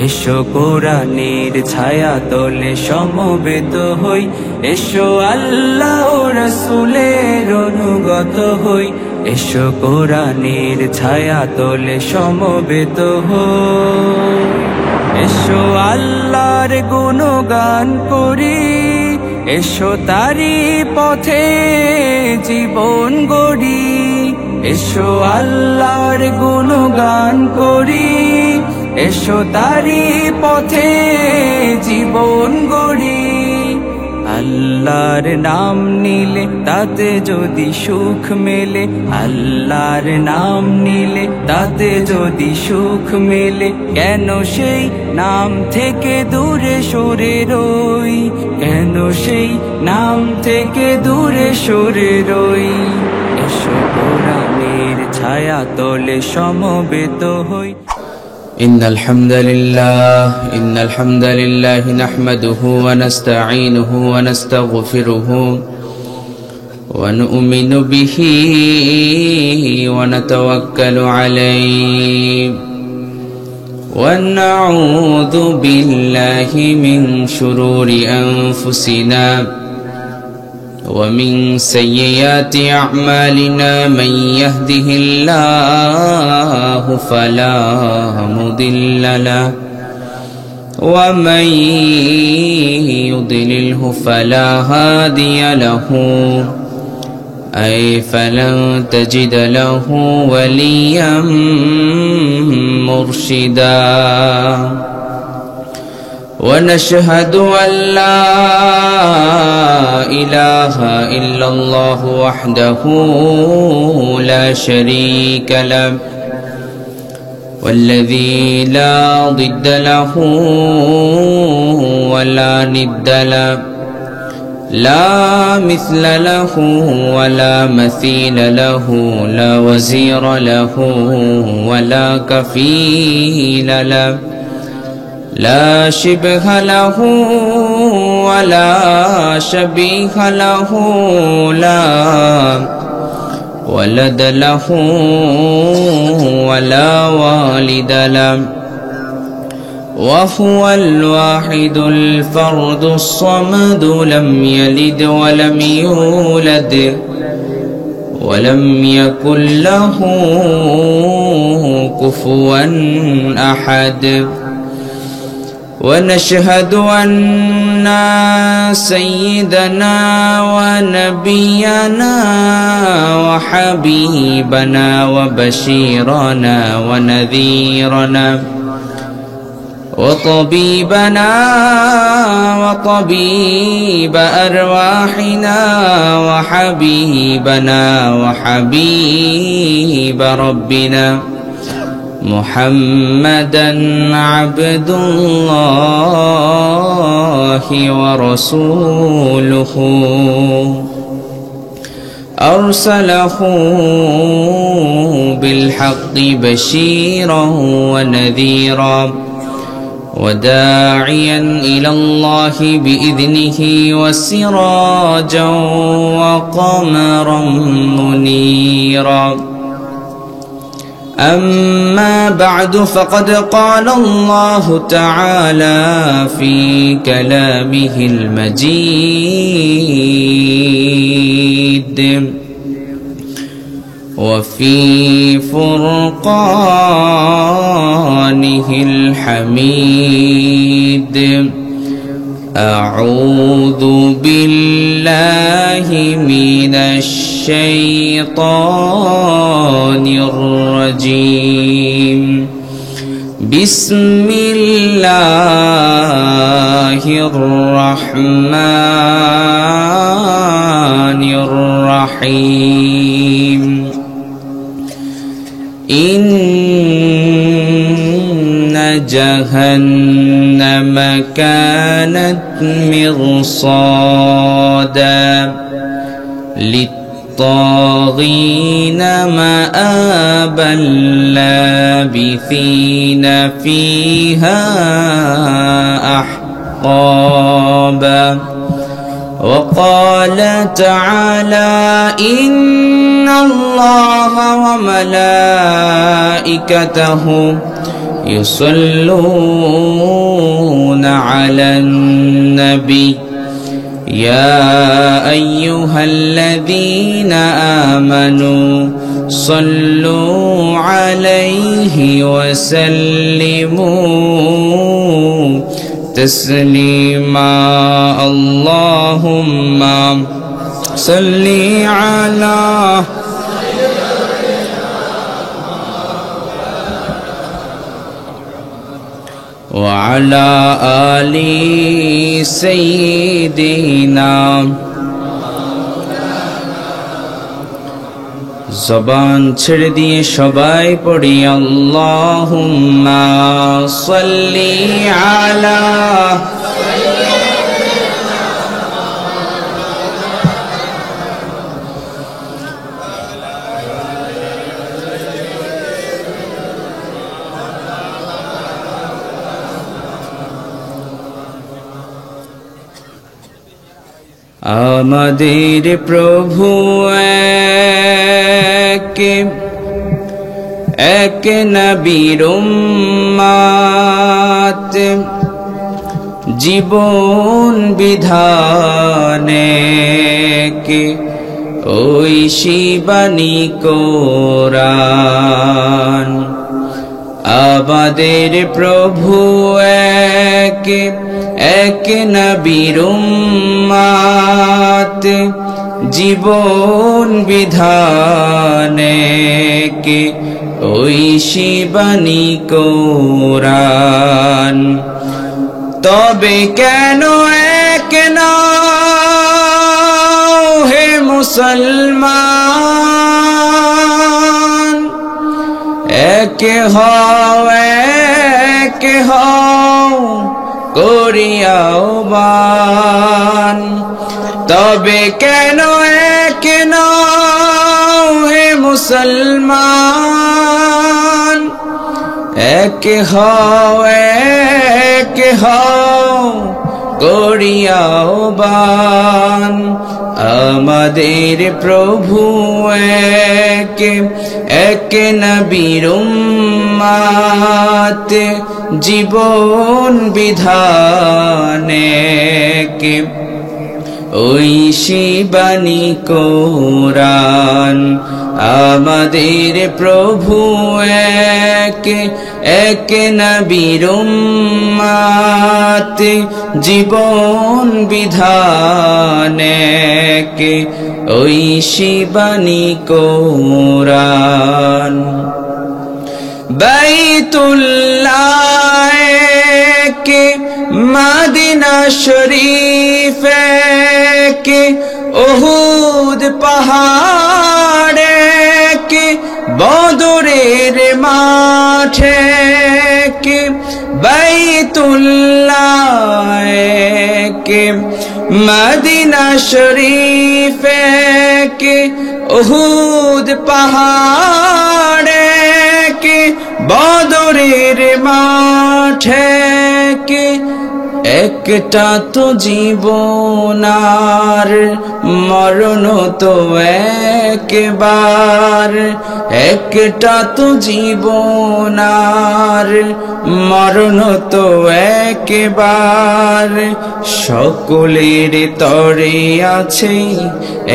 এসো কোরআনের ছায়া তলে সমবেত হই, এসো আল্লাহ ও রাসূলের অনুগত হই, এসো কোরআনের ছায়া তলে সমবেত হই। এসো আল্লাহর গুণগান করি, এসো তারি পথে জীবন গড়ি, এসো আল্লাহর গুণগান করি, এসো তারি পথে জীবন গড়ি। আল্লাহর নাম নিলে তাতে যদি সুখ মেলে, আল্লাহর নাম নিলে তাতে যদি সুখ মেলে, কেন সেই নাম থেকে দূরে সরে রই, কেন সেই নাম থেকে দূরে সরে রই। এসো কোরআনের ছায়া তলে সমবেত হই। إن الحمد لله نحمده ونستعينه ونستغفره ونؤمن به ونتوكل عليه ونعوذ بالله من شرور أنفسنا ومن سيئات أعمالنا من يهده الله فلا مضل له ومن يضلله فلا هادي له أي فلن تجد له وليا مرشدا ونشهد أن لا إله إلا الله وحده لا شريك له والذي لا ضد له ولا ند له لا مثل له ولا مثيل له لا وزير له ولا كفيل له لا شبه له ولا شبيه له لا ولد له ولا والد له وهو الواحد الفرد الصمد لم يلد ولم يولد ولم يكن له كفوا أحد ونشهد أن سيدنا ونبينا وحبيبنا وبشيرنا ونذيرنا وطبيبنا وطبيب أرواحنا وحبيبنا وحبيب ربنا محمدا عبد الله ورسوله أرسله بالحق بشيرا ونذيرا وداعيا إلى الله بإذنه وسراجا وقمرا منيرا أما بعد فقد قال الله تعالى في كلامه المجيد وفي فرقانه الحميد أعوذ بالله من الشيطان الرجيم بسم الله الرحمن الرحيم إن جهنم كانت مرصادا للطاغين مآبا لابثين فيها أحقابا وقال تعالى إن الله وملائكته يصلون على النبي يا أيها الذين آمنوا صلوا عليه وسلموا تسليما اللهم صل على وعلى آل سيدنا জবান ছেড়ে দিয়ে সবাই পড়ি আল্লাহুম্মা সাল্লি আলা আমাদের প্রভু এক নবীর উম্মত জীবন বিধানে ওই শিবানী কোরআন আমাদের প্রভু এক নবীর উম্মত জীবন বিধানে ওই শিবানী কোরআন তবে কেন এক নাও হে মুসলমান এক হও করিয়া আহ্বান তবে কেন এক নাও হে মুসলমান এক হও করিয়া আহ্বান আমাদের প্রভু এক নবীর উম্মত জীবন বিধানে ওই শিবানী কোরআন আমাদের প্রভু এক নবীর উম্মত জীবন বিধানে ওই শিবানী কোরআন বাইতুল্লাহ মদিনা শরীফ উহুদ পাহাড়ে বদরের মাঠে বাইতুল্লাহ মদিনা শরীফ উহুদ পাহাড়ে বদরের মাঠে একটা তো জীবনার মরণ তো একবার একটা তো জীবনার মরণ তো একবার সকলের তরে আছে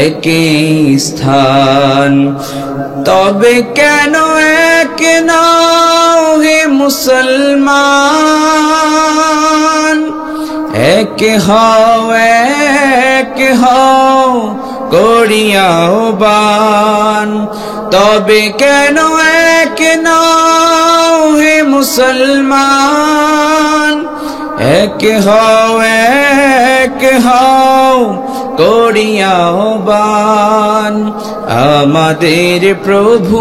একই স্থান তবে কেন এক নাও হে মুসলমান এক হও করিয়া আহ্বান তবে কেন এক নাও হে মুসলমান এক হও করিয়া আহ্বান আমাদের প্রভু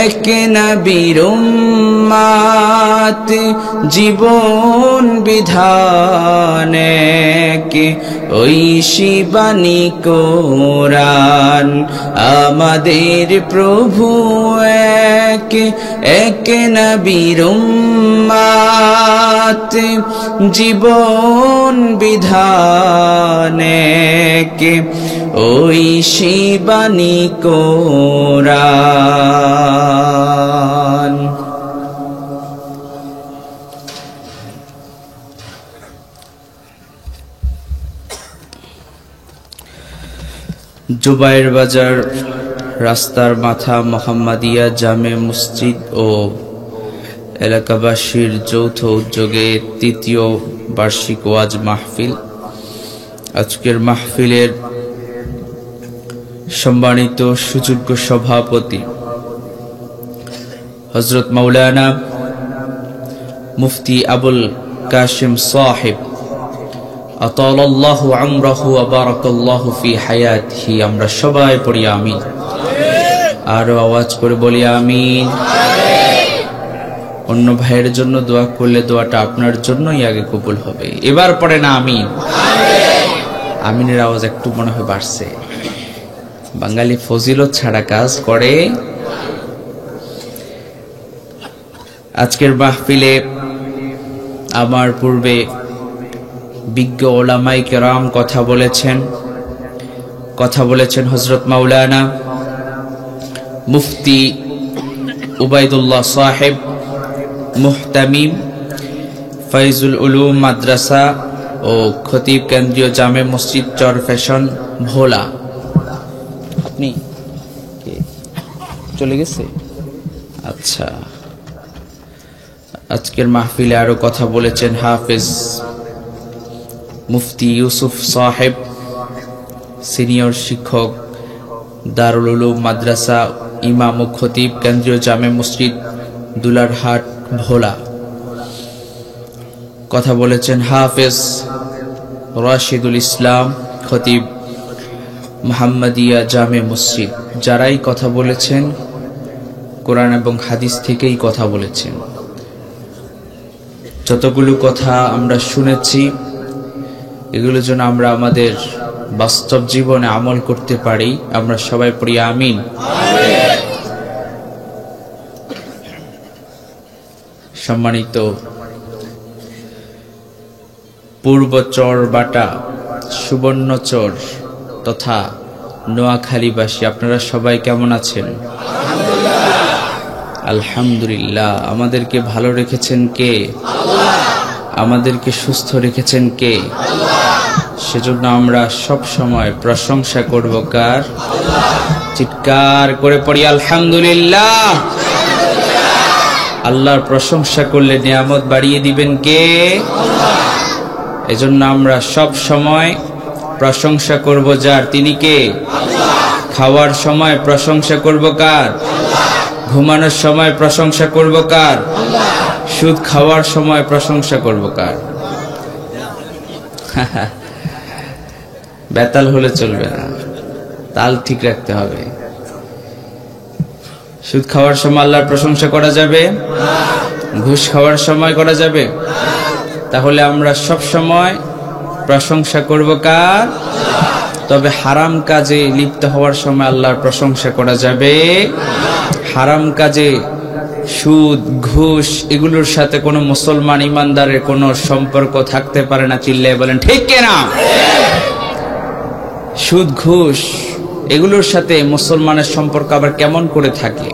এক নবীর উম্মত জীবন বিধানে ওই শিবানী কোরআন আমাদের প্রভু এক নবীর উম্মত জীবন বিধানে ওই শিবানী কোরআন জুবাইর বাজার রাস্তার মাথা মোহাম্মদিয়া জামে মসজিদ ও এলাকাবাসীর যৌথ উদ্যোগে তৃতীয় বার্ষিক ওয়াজ মাহফিল। আজকের মাহফিলের সম্মানিত সুযোগ্য সভাপতি হযরত মাওলানা মুফতি আবুল কাশিম সাহেব আতালাল্লাহু আমরাহু ওয়া বারাকাল্লাহু ফি হায়াতিহি। আমরা সবাই পড়ি আমিন। আরো আওয়াজ করে বলি আমিন। অন্য ভাইয়ের জন্য দোয়া করলে দোয়াটা আপনার জন্যই আগে কবুল হবে। এবার পড়ে না আমিন। আমিনের আওয়াজ একটু মনে হয় বাড়ছে। বাঙালি ফজিলত ছাড়া কাজ করে। আজকের মাহফিলে আমার পূর্বে বিজ্ঞ ওলামায়ে কেরাম কথা বলেছেন হযরত মাওলানা মুফতি উবাইদুল্লাহ সাহেব মুহতামিম ফাইজুল উলুম মাদ্রাসা ও খতিব কেন্দ্রীয় জামে মসজিদ চরফ্যাশন ভোলা। আপনি চলে গেছে? আচ্ছা। আজকের মাহফিলে আরো কথা বলেছেন হাফেজ মুফতি ইউসুফ সাহেব, সিনিয়র শিক্ষক দারুল উলুম মাদ্রাসা, ইমাম ও খতিব কেন্দ্রীয় জামে মসজিদ দুলারহাট ভোলা। কথা বলেছেন হাফেজ রাশিদুল ইসলাম, খতিব মুহাম্মদিয়া জামে মসজিদ। যারাই কথা বলেছেন কোরআন এবং হাদিস থেকেই কথা বলেছেন। যতগুলো কথা আমরা শুনেছি এগুলো যেন আমরা আমাদের বাস্তব জীবনে আমল করতে পারি। আমরা সবাই পড়ি আমিন। সম্মানিত পূর্বচর বাটা, সুবর্ণচর তথা নোয়াখালীবাসী, আপনারা সবাই কেমন আছেন? আলহামদুলিল্লাহ। আমাদেরকে ভালো রেখেছেন কে? আমাদেরকে সুস্থ রেখেছেন কে? সেজন্য আমরা সব সময় প্রশংসা করব কার? চিৎকার করে পড়ি আলহামদুলিল্লাহ। আল্লাহর প্রশংসা করলে নিয়ামত বাড়িয়ে দিবেন কে? এজন্য আমরা সব সময় প্রশংসা করব যার, তিনি কে? খাওয়ার সময় প্রশংসা করব কার? ঘুমানোর সময় প্রশংসা করব কার? সুদ খাওয়ার সময় প্রশংসা করব কার? বেতাল হলে চলবে না, তাল ঠিক রাখতে হবে। সুদ খাওয়ার সময় আল্লাহর প্রশংসা করা যাবে? ঘুষ খাওয়ার সময় করা যাবে? তাহলে আমরা সব সময় প্রশংসা করব কার? তবে হারাম কাজে লিপ্ত হওয়ার সময় আল্লাহর প্রশংসা করা যাবে? হারাম কাজে সুদ, ঘুষ এগুলোর সাথে কোনো মুসলমান ইমানদারের কোনো সম্পর্ক থাকতে পারে না। চিল্লায় বলেন ঠিক কিনা? সুদ, ঘুষ এগুলোর সাথে মুসলমানের সম্পর্ক আবার কেমন করে থাকে?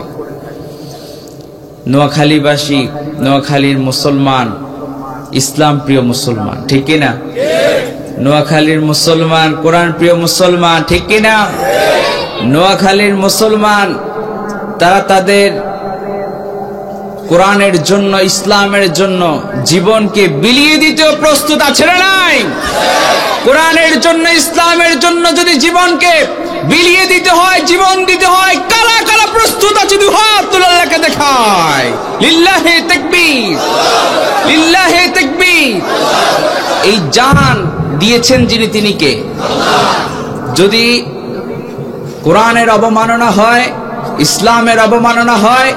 নোয়াখালীবাসী, নোয়াখালীর মুসলমান ইসলাম প্রিয় মুসলমান, ঠিক কিনা? নোয়াখালীর মুসলমান কোরআন প্রিয় মুসলমান, ঠিক কিনা? নোয়াখালীর মুসলমান তারা তাদের কোরআনের জন্য, ইসলামের জন্য জীবনকে বিলিয়ে দিতেও প্রস্তুত আছে না নাই? কোরআনের জন্য, ইসলামের জন্য যদি জীবনকে বিলিয়ে দিতে হয়, জীবন দিতে হয়, কারা কারা প্রস্তুত আছে? দুই হাত তুলে আল্লাহকে দেখায়। লিল্লাহি তাকবীর, লিল্লাহি তাকবীর। এই জান দিয়েছেন যিনি, তিনি কে? যদি কোরআনের অবমাননা হয়, ইসলামের অবমাননা হয়,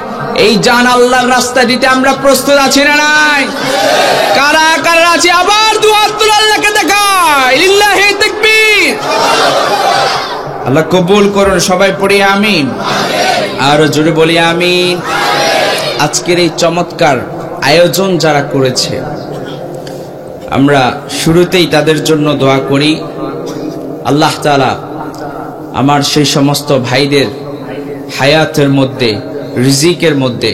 এই জান আল্লাহর রাস্তা দিতে আমরা প্রস্তুত আছি না নাই? কারা কারা আছে? আবার দুই হাত তুলে আল্লাহকে দেখায়। লিল্লাহি তাকবীর। আল্লাহ কবুল করুন। সবাই পড়ি আমিন। আরো জোরে বলি আমিন। আজকের এই চমৎকার আয়োজন যারা করেছে, আমরা শুরুতেই তাদের জন্য দোয়া করি। আল্লাহ তাআলা আমার সেই সমস্ত ভাইদের হায়াতের মধ্যে, রিজিকের মধ্যে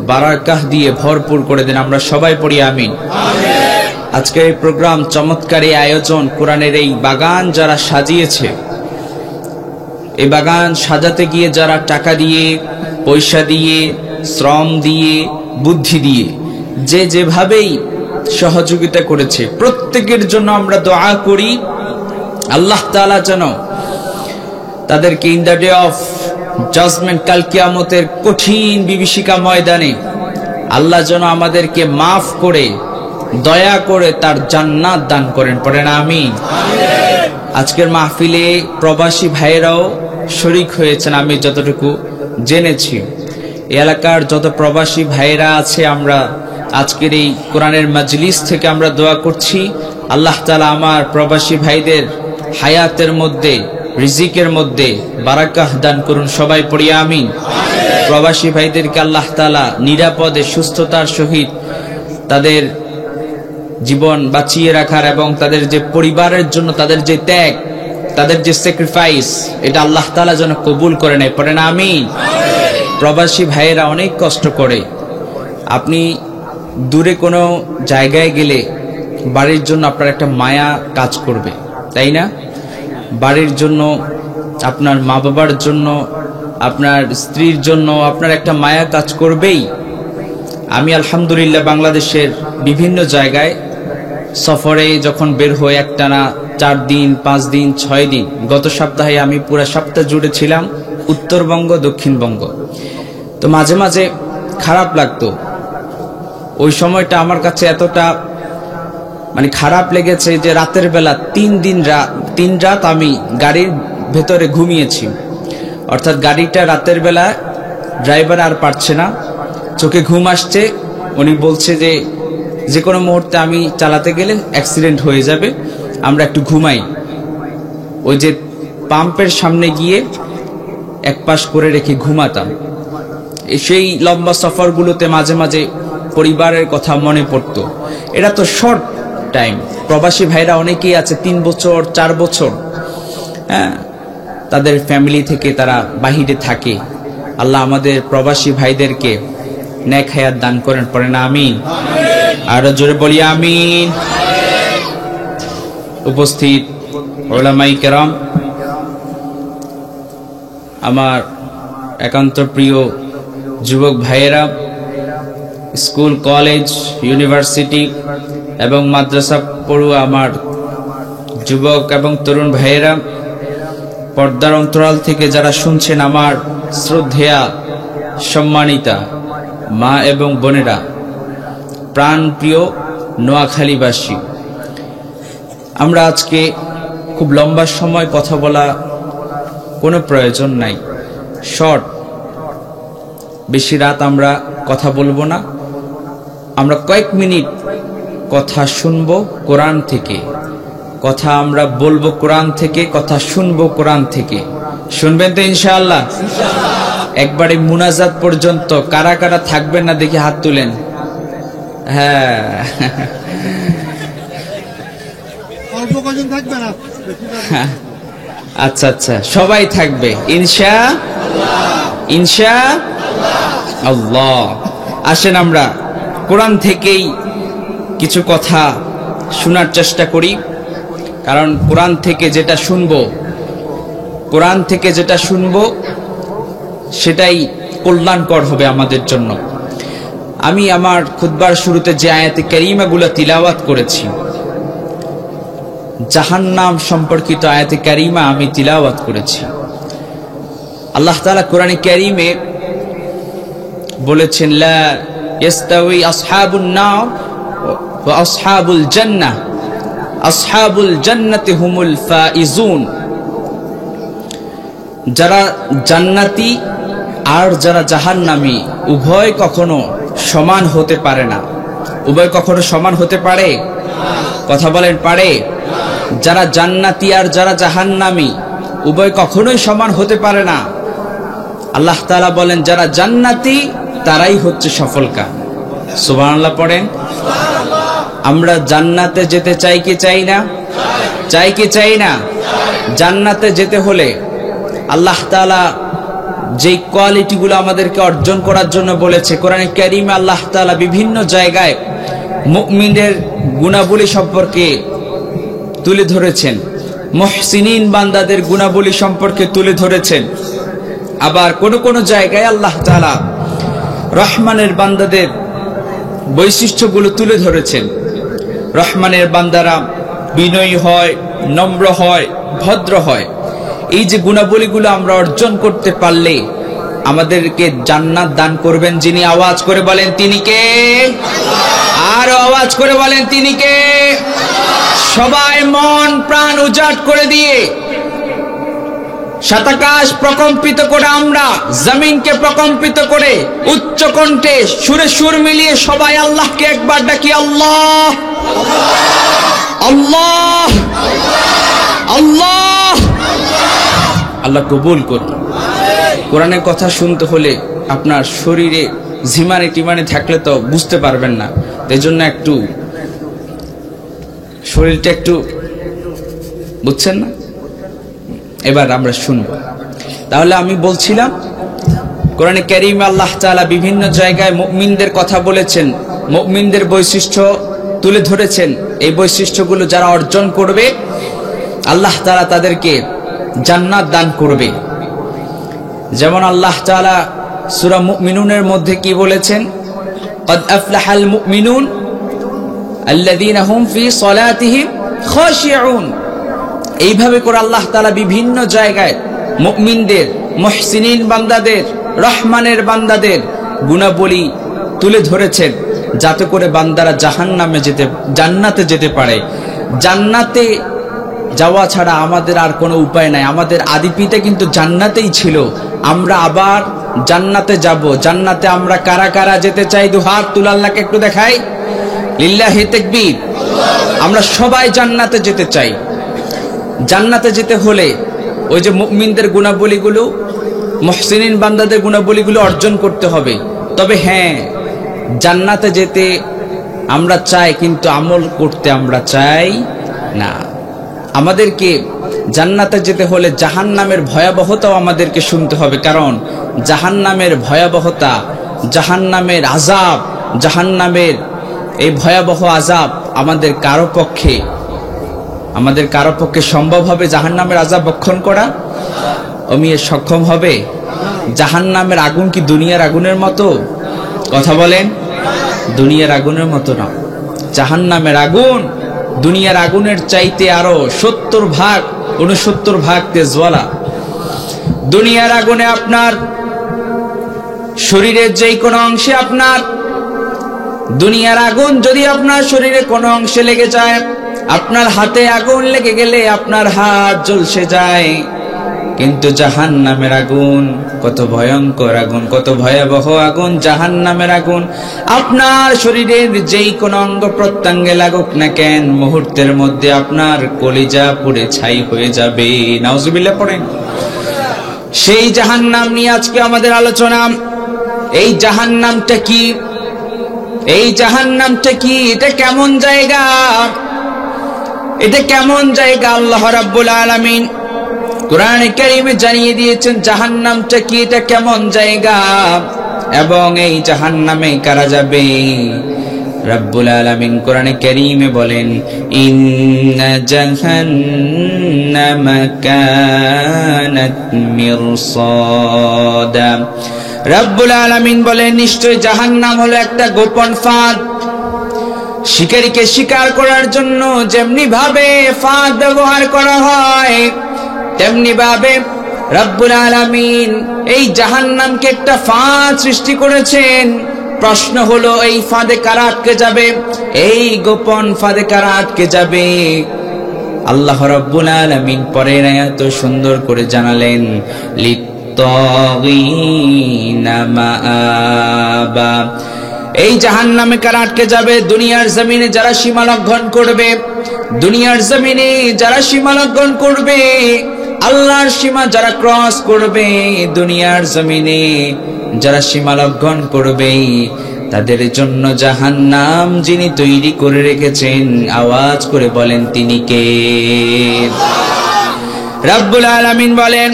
বারাকাহ দিয়ে ভরপুর করে দেন। আমরা সবাই পড়ি আমিন। আজকের এই প্রোগ্রাম, চমৎকার এই আয়োজন, কোরআনের এই বাগান যারা সাজিয়েছে, এই বাগান সাজাতে গিয়ে যারা টাকা দিয়ে, পয়সা দিয়ে, শ্রম দিয়ে, বুদ্ধি দিয়ে যে যেভাবেই সহযোগিতা করেছে, প্রত্যেকের জন্য আমরা দোয়া করি আল্লাহ তাআলা যেন তাদেরকে in the day of judgement, কাল কিয়ামতের কঠিন বিভীষিকা ময়দানে আল্লাহ যেন আমাদেরকে মাফ করে, দয়া করে তার জান্নাত দান করেন। পড়েন আমিন। আজকের মাহফিলে প্রবাসী ভাইয়েরাও শরীক হয়েছেন আমি যতটুকু জেনেছি। এলাকার যত প্রবাসী ভাইয়েরা আছে, আমরা আজকের এই কোরআনের মাজলিস থেকে আমরা দোয়া করছি আল্লাহ তাআলা আমার প্রবাসী ভাইদের হায়াতের মধ্যে, রিজিকের মধ্যে বারাকাহ দান করুন। সবাই পড়ি আমিন। প্রবাসী ভাইদেরকে আল্লাহ তাআলা নিরাপদে, সুস্থতার সহিত তাদের জীবন বাঁচিয়ে রাখার এবং তাদের যে পরিবারের জন্য তাদের যে ত্যাগ, তাদের যে স্যাক্রিফাইস, এটা আল্লাহ তাআলা যেন কবুল করে নেয়। পড়েন আমিন। প্রবাসী ভাইয়েরা অনেক কষ্ট করে। আপনি দূরে কোনো জায়গায় গেলে বাড়ির জন্য আপনার একটা মায়া কাজ করবে, তাই না? বাড়ির জন্য, আপনার মা বাবার জন্য, আপনার স্ত্রীর জন্য আপনার একটা মায়া কাজ করবেই। আমি আলহামদুলিল্লাহ বাংলাদেশের বিভিন্ন জায়গায় সফরে যখন বের হয়ে একটানা 4 দিন, 5 দিন, 6 দিন, গত সপ্তাহে আমি পুরো সপ্তাহ জুড়ে ছিলাম উত্তরবঙ্গ, দক্ষিণবঙ্গ। তো মাঝে মাঝে খারাপ লাগতো। ওই সময়টা আমার কাছে এতটা খারাপ লেগেছে যে রাতের বেলা 3 রাত আমি গাড়ির ভেতরে ঘুমিয়েছি। অর্থাৎ গাড়িটা রাতের বেলা ড্রাইভার আর পারছে না, চোখে ঘুম আসছে। উনি বলছে যে কোনো মুহূর্তে আমি চালাতে গেলে অ্যাক্সিডেন্ট হয়ে যাবে, আমরা একটু ঘুমাই। ওই যে পাম্পের সামনে গিয়ে এক পাশ করে রেখে ঘুমাতাম। সেই লম্বা সফরগুলোতে মাঝে মাঝে পরিবারের কথা মনে পড়তো। এটা তো শর্ট টাইম। প্রবাসী ভাইরা অনেকেই আছে 3 বছর, 4 বছর, হ্যাঁ, তাদের ফ্যামিলি থেকে তারা বাহিরে থাকে। আল্লাহ আমাদের প্রবাসী ভাইদেরকে নেক হায়াত দান করেন। পড়েন আমিন। আরো জোরে বলি আমিন। উপস্থিত উলামায়ে কেরাম, আমার একান্ত প্রিয় যুবক ভাইয়েরা, স্কুল, কলেজ, ইউনিভার্সিটি এবং মাদ্রাসা পড়ুয়া আমার যুবক এবং তরুণ ভাইয়েরা, পর্দার অন্তরাল থেকে যারা শুনছেন, আমার শ্রদ্ধেয়া সম্মানিতা মা এবং বোনেরা, প্রাণ প্রিয় নোয়াখালীবাসী, আমরা আজকে খুব লম্বা সময় কথা বলা কোনো প্রয়োজন নাই। শর্ট, বেশি রাত আমরা কথা বলবো না। আমরা কয়েক মিনিট কথা শুনবো কোরআন থেকে, কথা আমরা বলবো কোরআন থেকে, কথা শুনবো কোরআন থেকে। শুনবেন তো ইনশাআল্লাহ? একবারে মুনাজাত পর্যন্ত কারা কারা থাকবেন না দেখি হাত তুলেন। হ্যাঁ, আচ্ছা আচ্ছা, সবাই থাকবে ইনশাআল্লাহ। আসেন আমরা কোরআন থেকেই কিছু কথা শোনার চেষ্টা করি, কারণ কোরআন থেকে যেটা শুনবো সেটাই কল্যাণকর হবে আমাদের জন্য। আমি আমার খুতবার শুরুতে যে আয়াতে কারিমাগুলো তিলাওয়াত করেছি, জাহান্নাম সম্পর্কিত আয়াতে কারিমা আমি তিলাওয়াত করেছি। আল্লাহ তাআলা কোরআনে কারিমে বলেছেন, লা ইস্তাউই আসহাবুন নার ওয়া আসহাবুল জান্নাহ, আসহাবুল জান্নাতি হুমুল ফাইজুন। যারা জান্নাতি আর যারা জাহান্নামী উভয় কখনো সমান হতে পারে না। উভয় কখনো সমান হতে পারে? কথা বলেন, পারে? যারা জান্নাতি আর যারা জাহান্নামী উভয় কখনোই সমান হতে পারে না। আল্লাহ তাআলা বলেন, যারা জান্নাতি তারাই হচ্ছে সফলকাম। সুবহানাল্লাহ পড়েন। আমরা জান্নাতে যেতে চাই কি চাই না? চাই কি চাই না? জান্নাতে যেতে হলে আল্লাহ তাআলা যেই কোয়ালিটিগুলো আমাদেরকে অর্জন করার জন্য বলেছে, কোরআনে কারিমে আল্লাহ তাআলা বিভিন্ন জায়গায় মুমিনদের গুণাবলী সম্পর্কে তুলে ধরেছেন। মুহসিনিন বান্দাদের গুণাবলী সম্পর্কে তুলে ধরেছেন। আবার কোন কোন জায়গায় আল্লাহ তাআলা রহমানের বান্দাদের বৈশিষ্ট্যগুলো তুলে ধরেছেন। রহমানের বান্দারা বিনয়ী হয়, নম্র হয়, ভদ্র হয়। এই যে গুণাবলীগুলো আমরা অর্জন করতে পারলে আমাদেরকে জান্নাত দান করবেন যিনি। আওয়াজ করে বলেন তিনি কে? আর আওয়াজ করে বলেন তিনি কে? সবাই মন প্রাণ উজাড় করে দিয়ে সাতাকাশ প্রকম্পিত করে, আমরা জমিনকে প্রকম্পিত করে উচ্চ কণ্ঠে সুরে সুর মিলিয়ে সবাই আল্লাহকে একবার ডাকি, আল্লাহ আল্লাহ আল্লাহ। আল্লাহ কবুল করুন। কোরআনের কথা শুনতে হলে আপনার শরীরে ঝিমানি টিমানি থাকলে তো বুঝতে পারবেন না, এই জন্য একটু শরীরটা একটু বুঝছেন না। এবার আমরা শুনব। তাহলে আমি বলছিলাম কোরআনে কারীমে আল্লাহ তাআলা বিভিন্ন জায়গায় মুমিনদের কথা বলেছেন, মুমিনদের বৈশিষ্ট্য তুলে ধরেছেন। এই বৈশিষ্ট্যগুলো যারা অর্জন করবে আল্লাহ তাআলা তাদেরকে জান্নাত দান করবে। যেমন আল্লাহ তাআলা সূরা মুমিনুনের মধ্যে কি বলেছেন? قد أفلح المؤمنون الذين هم في صلاتهم خاشعون। এইভাবে করে আল্লাহ তাআলা বিভিন্ন জায়গায় মুমিনদের, মুহসিনিন বান্দাদের, রহমানের বান্দাদের গুণাবলী তুলে ধরেছেন, যাতে করে বান্দারা জান্নাতে যেতে পারে। জান্নাতে যাওয়া ছাড়া আমাদের আর কোনো উপায় নাই। আমাদের আদি পিতা কিন্তু জান্নাতেই ছিল, আমরা আবার জান্নাতে যাব। জান্নাতে আমরা কারা কারা যেতে চাই? দুহাত তুলে আল্লাহকে একটু দেখাই, লিল্লাহি তাকবীর। আমরা সবাই জান্নাতে যেতে চাই। জান্নাতে যেতে হলে ওই যে মুমিনদের গুণাবলীগুলো, মুহসিনিন বান্দাদের গুণাবলীগুলো অর্জন করতে হবে। তবে হ্যাঁ, জান্নাতে যেতে আমরা চাই, কিন্তু আমল করতে আমরা চাই না। আমাদেরকে জান্নাতে যেতে হলে জাহান্নামের ভয়াবহতাও আমাদেরকে শুনতে হবে, কারণ জাহান্নামের ভয়াবহতা, জাহান্নামের আযাব, জাহান্নামের এই ভয়াবহ আযাব আমাদের কারো পক্ষে সম্ভব হবে জাহান্নামের আযাব বক্ষণ করা? অমিয়ে সক্ষম হবে? জাহান্নামের আগুন কি দুনিয়ার আগুনের মতো? কথা বলেন, দুনিয়ার আগুনের মতো না। জাহান্নামের আগুন দুনিয়ার আগুনের চাইতে আরো 69 ভাগ তেজওয়ালা। দুনিয়ার আগুনে আপনার শরীরের যেই কোনো অংশে দুনিয়ার আগুন যদি আপনার শরীরে কোনো অংশে লেগে যায়, আপনার হাতে আগুন লেগে গেলে আপনার হাত জ্বলসে যায়। কিন্তু জাহান্নামের আগুন কত ভয়ঙ্কর আগুন, কত ভয়াবহ আগুন জাহান্নামের আগুন। আপনার শরীরের যেই কোন অঙ্গ প্রত্যঙ্গে লাগুক না কেন, মুহূর্তের মধ্যে আপনার কলিজা পুড়ে ছাই হয়ে যাবে। নাউজুবিল্লাহ পড়েন। সেই জাহান্নাম নিয়ে আজকে আমাদের আলোচনা। এই জাহান্নামটা কি? এই জাহান্নামটা কি? এটা কেমন জায়গা? এটা কেমন জায়গা? আল্লাহ রাব্বুল আলামিন কোরআনে কারীমে জানিয়ে দিয়েছেন জাহান্নামটা কি, এটা কেমন জায়গা, এবং এই জাহান্নামে কারা যাবে। রাব্বুল আলামিন কোরআনে কারীমে বলেন, ইন্না জাহান্নামা কানাত মিরসাদা। রাব্বুল আলামিন বলেন, নিশ্চয় জাহান্নাম হলো একটা গোপন ফাঁদ। শিকারীকে শিকার করার জন্য যেমনি ভাবে ফাঁদ ব্যবহার করা হয়, তেমনি ভাবে রব্বুল আলামিন এই জাহান্নামকে একটা ফাঁদ সৃষ্টি করেছেন। প্রশ্ন হলো, এই ফাঁদে কারা আটকে যাবে? এই গোপন ফাঁদে কারা আটকে যাবে? আল্লাহ রব্বুল আলামিন পরের আয়াতে সুন্দর করে জানালেন, লিত্তাগিনা মাআবা। এই জাহান্নামে কারা আটকে যাবে? দুনিয়ার জমিনে যারা সীমা লঙ্ঘন করবে, দুনিয়ার জমিনে যারা সীমা লঙ্ঘন করবে, আল্লাহর সীমা যারা ক্রস করবে, দুনিয়ার জমিনে যারা সীমা লঙ্ঘন করবে, তাদের জন্য জাহান্নাম যিনি তৈরি করে রেখেছেন, আওয়াজ করে বলেন তিনি কে? রব্বুল আলামিন বলেন,